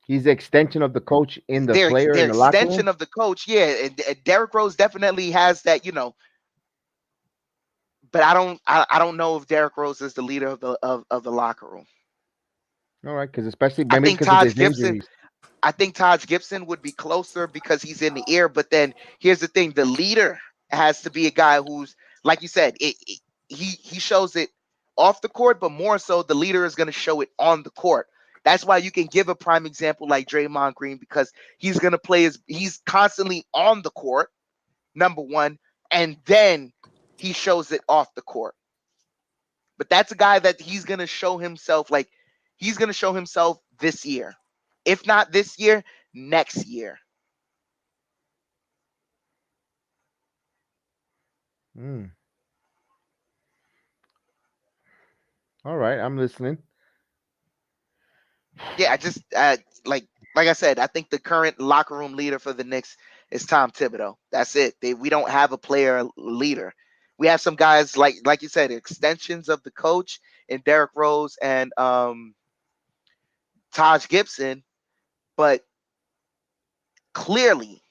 he's the extension of the coach in the They're player they're in the locker extension room. of the coach, yeah. And Derrick Rose definitely has that, but I don't know if Derrick Rose is the leader of the locker room. All right, because especially I maybe think because of Taj his Gibson. injuries. I think Taj Gibson would be closer because he's in the ear. But then here's the thing: the leader has to be a guy who's, like you said, he shows it off the court, but more so, the leader is going to show it on the court. That's why you can give a prime example like Draymond Green because he's going to he's constantly on the court, number one, and then he shows it off the court. But that's a guy that he's going to show himself this year. If not this year, next year. Mm. All right, I'm listening. Yeah, I just like I said, I think the current locker room leader for the Knicks is Tom Thibodeau. That's it. We don't have a player leader. We have some guys like you said, extensions of the coach and Derrick Rose and Taj Gibson, but clearly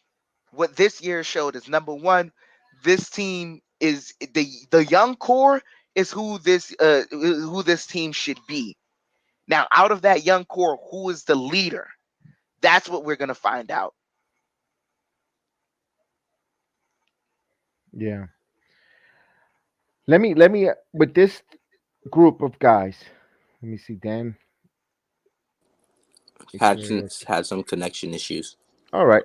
what this year showed is number one, this team is the young core is who this team should be. Now, out of that young core, who is the leader? That's what we're gonna find out. Yeah. Let me with this group of guys. Let me see. Dan. Had some connection issues. All right.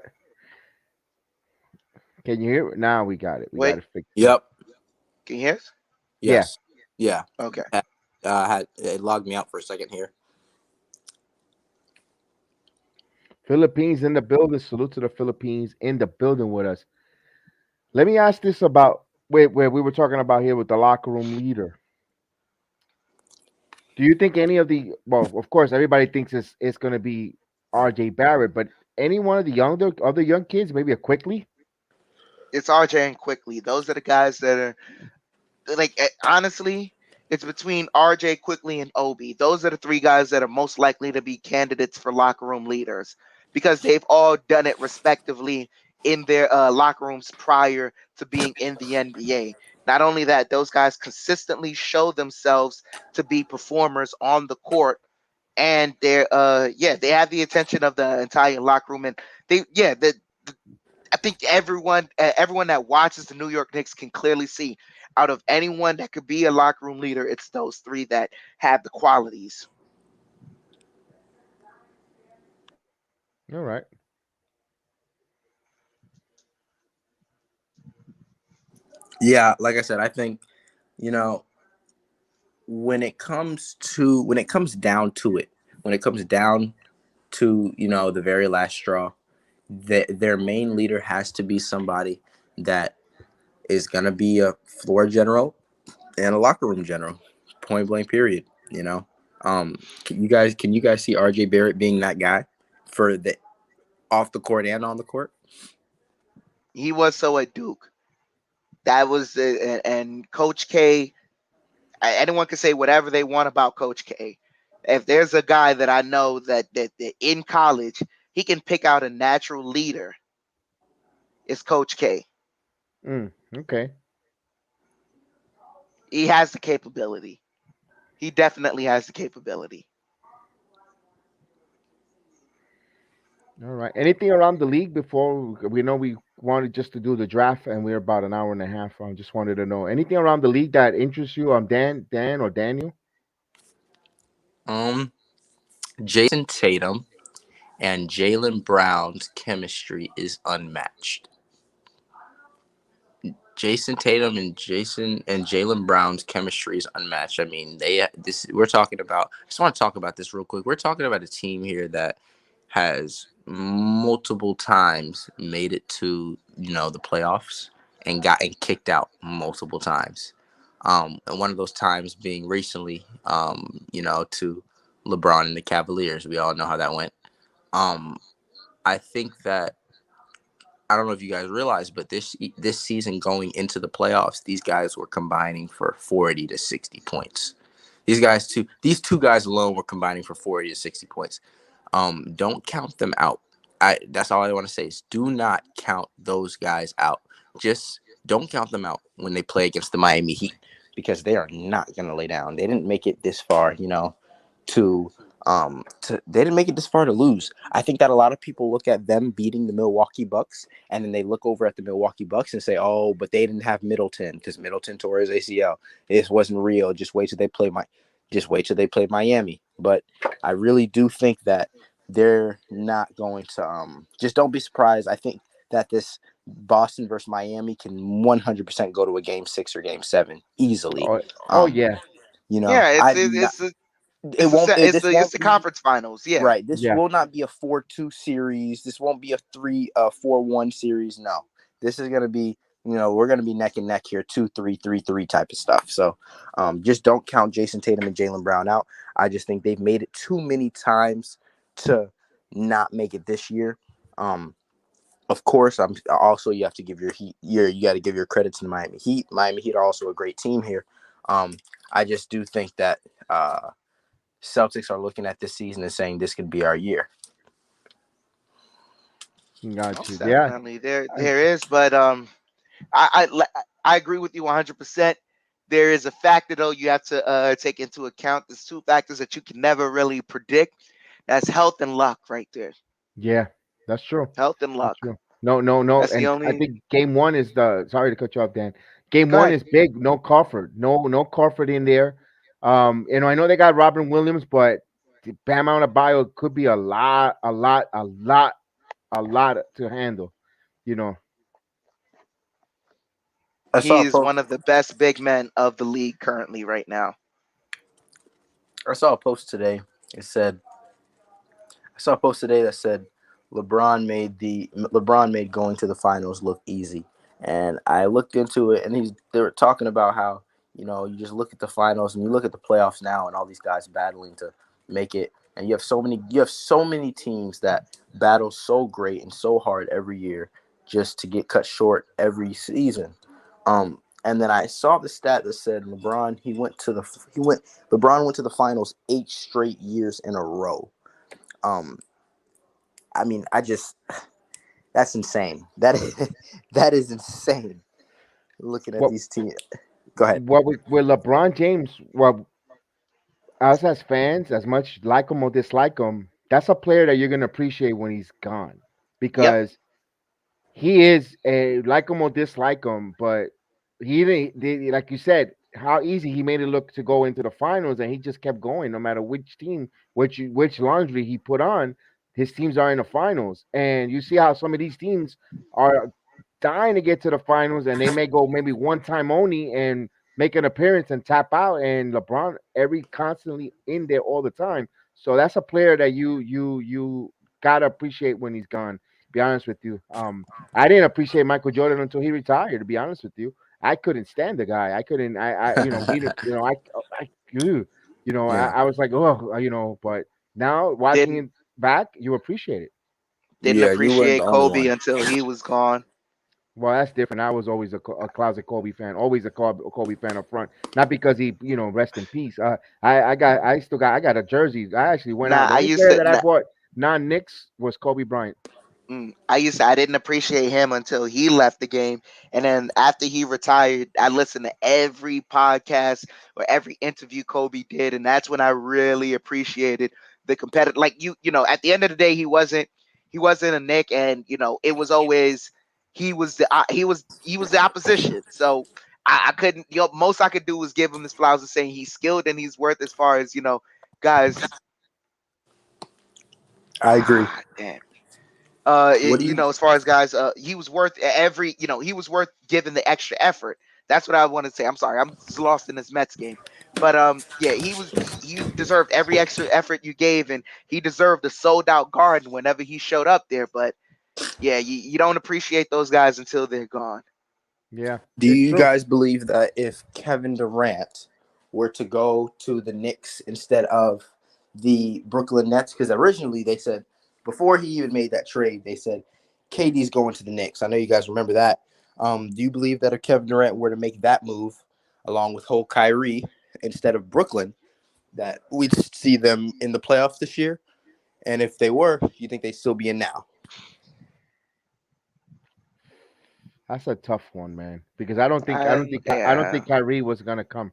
Can you hear it? Now we got it. We got Wait, it fixed. Yep. can you hear us? Yeah. Yes. Yeah. Okay. Had it logged me out for a second here. Philippines in the building. Salute to the Philippines in the building with us. Let me ask this about where we were talking about here with the locker room leader. Do you think any of the well, of course, everybody thinks it's going to be R.J. Barrett, but any one of the other young kids, maybe a quickly? It's RJ and Quickly. Those are the guys that are honestly, it's between RJ Quickly and Obi. Those are the three guys that are most likely to be candidates for locker room leaders because they've all done it respectively in their locker rooms prior to being in the NBA. Not only that, those guys consistently show themselves to be performers on the court, and they have the attention of the entire locker room, and they yeah the think everyone that watches the New York Knicks can clearly see, out of anyone that could be a locker room leader, it's those three that have the qualities. All right. Yeah, like I said, I think you know when it comes down to it, when it comes down to the very last straw, their main leader has to be somebody that is gonna be a floor general and a locker room general, point blank. Period. Can you guys see RJ Barrett being that guy for the off the court and on the court? He was so at Duke. That was and Coach K. Anyone can say whatever they want about Coach K. If there's a guy that I know that in college he can pick out a natural leader, it's Coach K. Okay. He has the capability. He definitely has the capability. All right. Anything around the league before we know we wanted just to do the draft and we're about an hour and a half. I just wanted to know anything around the league that interests you. Dan or Daniel. Um, Jason Tatum and Jalen Brown's chemistry is unmatched. Jason Tatum and Jalen Brown's chemistry is unmatched. I mean, we're talking about. I just want to talk about this real quick. We're talking about a team here that has multiple times made it to the playoffs and gotten kicked out multiple times. And one of those times being recently, to LeBron and the Cavaliers. We all know how that went. Um, I think that I don't know if you guys realize, but this season going into the playoffs, these guys were combining for 40 to 60 points. These two guys alone were combining for 40 to 60 points. Don't count them out. That's all I want to say is do not count those guys out. Just don't count them out when they play against the Miami Heat because they are not going to lay down. They didn't make it this far, to they didn't make it this far to lose. I think that a lot of people look at them beating the Milwaukee Bucks and then they look over at the Milwaukee Bucks and say, "Oh, but they didn't have Middleton because Middleton tore his ACL. This wasn't real. Just wait till they play Miami." But I really do think that they're not going to just don't be surprised. I think that this Boston versus Miami can 100% go to a game 6 or game 7 easily. Oh Um, yeah. Yeah, I do not. It won't. it's This the won't be conference finals. Yeah, right. This Yeah. will not be a 4-2 series. This won't be a 4-1 series. No, this is gonna be. We're gonna be neck and neck here, 2-3, 3-3 type of stuff. So, just don't count Jason Tatum and Jalen Brown out. I just think they've made it too many times to not make it this year. Of course, I'm also you have to give you got to give your credit to the Miami Heat. Miami Heat are also a great team here. I just do think that Celtics are looking at this season and saying this could be our year. Got you. most Yeah. definitely there is, but I agree with you 100%. There is a factor though you have to take into account. There's two factors that you can never really predict. That's health and luck, right there. Yeah. That's true. Health and That's luck. true. No, no, no. That's the And I only. think game one is the sorry to cut you off, Dan. Game Go one ahead. is big. No Crawford. No Crawford in there. I know they got Robin Williams, but Bam Adebayo could be a lot to handle. You know. I saw a He's one post. of the best big men of the league currently right now. I saw a post today. It said I saw a post today that said LeBron made going to the finals look easy, and I looked into it, and they were talking about how you just look at the finals and you look at the playoffs now, and all these guys battling to make it, and you have so many teams that battle so great and so hard every year just to get cut short every season. And then I saw the stat that said LeBron went to the finals 8 straight years in a row. Um, I mean, that's insane. That is insane. Looking at What these teams. Go ahead. what with LeBron James? Well, us as fans, as much like him or dislike him, that's a player that you're gonna appreciate when he's gone Yep. because he is a like him or dislike him, but he didn't. Like you said, how easy he made it look to go into the finals, and he just kept going no matter which team, which laundry he put on. His teams are in the finals, and you see how some of these teams are dying to get to the finals, and they may go maybe one time only and make an appearance and tap out. And LeBron every constantly in there all the time. So that's a player that you gotta appreciate when he's gone. Be honest with you. I didn't appreciate Michael Jordan until he retired. To be honest with you, I couldn't stand the guy. I couldn't. We, ew, Yeah. I was like, oh, but now watching Didn't it back, you appreciate it. didn't Yeah, you weren't appreciate the only Kobe one. until he was gone. Well, that's different. I was always a closet Kobe fan. Always a Kobe fan up front. Not because he, rest in peace. I got a jersey. I actually went out. Nah, The I only used player to. that I bought non Knicks was Kobe Bryant. I didn't appreciate him until he left the game, and then after he retired, I listened to every podcast or every interview Kobe did, and that's when I really appreciated the competitive. Like at the end of the day, he wasn't a Nick, and it was always he was the opposition. So I couldn't. Most I could do was give him his flowers and saying he's skilled and he's worth as far as guys. I agree. Damn. What do you? As far as guys, he was worth every, he was worth giving the extra effort. That's what I want to say. I'm sorry, I'm just lost in this Mets game, but yeah, he deserved every extra effort you gave, and he deserved a sold out garden whenever he showed up there. But yeah, you don't appreciate those guys until they're gone. Yeah, Do it's you true. guys believe that if Kevin Durant were to go to the Knicks instead of the Brooklyn Nets, because originally they said before he even made that trade, they said KD's going to the Knicks. I know you guys remember that. Do you believe that if Kevin Durant were to make that move along with whole Kyrie instead of Brooklyn, that we'd see them in the playoffs this year? And if they were, you think they'd still be in now? That's a tough one, man. Because I don't Yeah, think Kyrie was gonna come.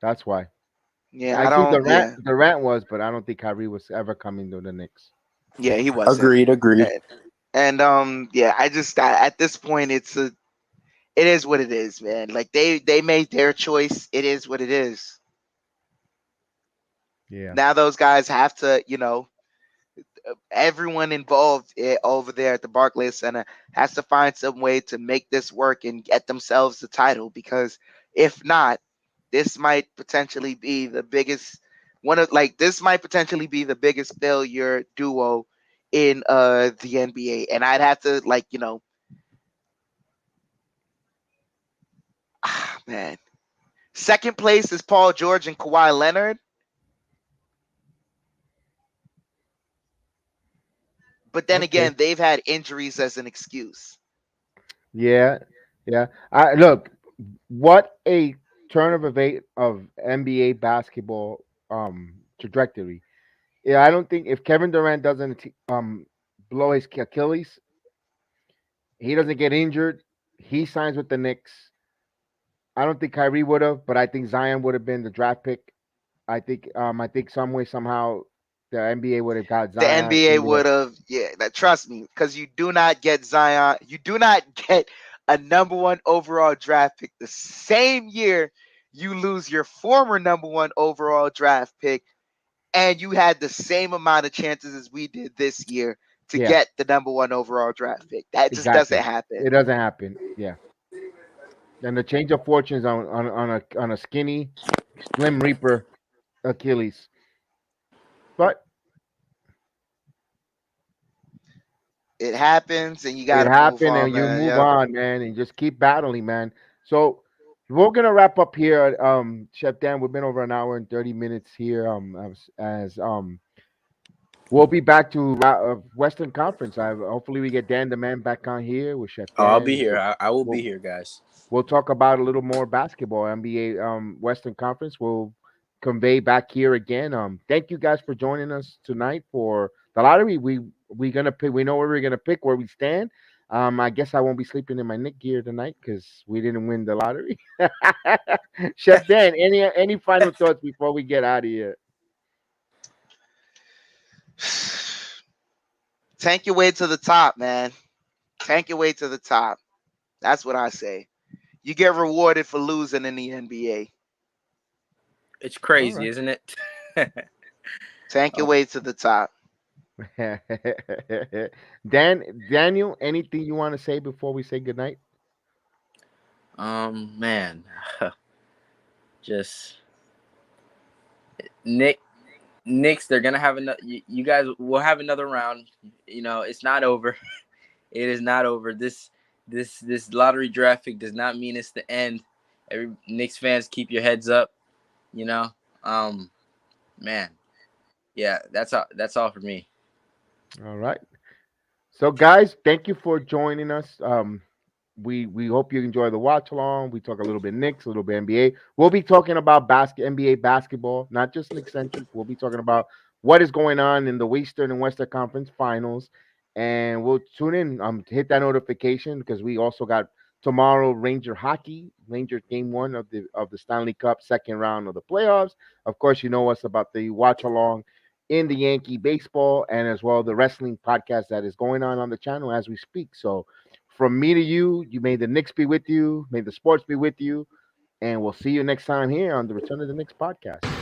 That's why. yeah, I I think don't, yeah, Durant was, but I don't think Kyrie was ever coming to the Knicks. yeah, he wasn't. Agreed, agreed. And yeah, at this point, it is what it is, man. Like they made their choice. It is what it is. Yeah. Now those guys have to, everyone involved over there at the Barclays Center has to find some way to make this work and get themselves the title, because if not, this might potentially be the biggest this might potentially be the biggest failure duo in the NBA. And I'd have to man. Second place is Paul George and Kawhi Leonard. But then Okay. again, they've had injuries as an excuse. Yeah. Yeah. I look. What a turn of event of NBA basketball trajectory. Yeah, I don't think if Kevin Durant doesn't blow his Achilles, he doesn't get injured, he signs with the Knicks. I don't think Kyrie would have, but I think Zion would have been the draft pick. I think some way somehow the NBA would have got The Zion NBA in there. would have, yeah, trust me, because you do not get Zion, you do not get a number one overall draft pick the same year you lose your former number one overall draft pick, and you had the same amount of chances as we did this year to Yeah, get the number one overall draft pick. That just doesn't exactly. happen. It doesn't happen. Yeah, and the change of fortunes on a skinny, slim reaper Achilles. But It happens, and you got it to move happened, on, and you man. move Yep. on, man, and just keep battling, man. So we're gonna wrap up here, Chef Dan. We've been over an hour and 30 minutes here. As we'll be back to Western Conference. Hopefully we get Dan the Man back on here with Chef I'll be Dan. here. I will be We'll, here, guys. we'll talk about a little more basketball, NBA, Western Conference. We'll convey back here again. Thank you guys for joining us tonight for the lottery. We gonna pick. We know where we're gonna pick where we stand. I guess I won't be sleeping in my Nick gear tonight because we didn't win the lottery. Chef Dan, any final thoughts before we get out of here? Tank your way to the top, man. Tank your way to the top. That's what I say. You get rewarded for losing in the NBA. It's All crazy, right. isn't it? Tank your Oh. way to the top. Daniel, anything you want to say before we say goodnight? Man, just Nick Knicks. They're gonna have another. You guys will have another round. It's not over. It is not over. This lottery draft pick does not mean it's the end. Every Knicks fans, keep your heads up. You know, um, man, yeah, that's all for me. All right. So, guys, thank you for joining us. We hope you enjoy the watch along. We talk a little bit Knicks, a little bit NBA. We'll be talking about NBA basketball, not just Knicks centric. We'll be talking about what is going on in the Western and Western Conference Finals, and we'll tune in. Hit that notification because we also got tomorrow Ranger hockey, Ranger game one of the Stanley Cup second round of the playoffs. Of course, you know us about the watch along in the Yankee baseball and as well the wrestling podcast that is going on the channel as we speak. So from me to you, you may the Knicks be with you, may the sports be with you, and we'll see you next time here on the Return of the Knicks podcast.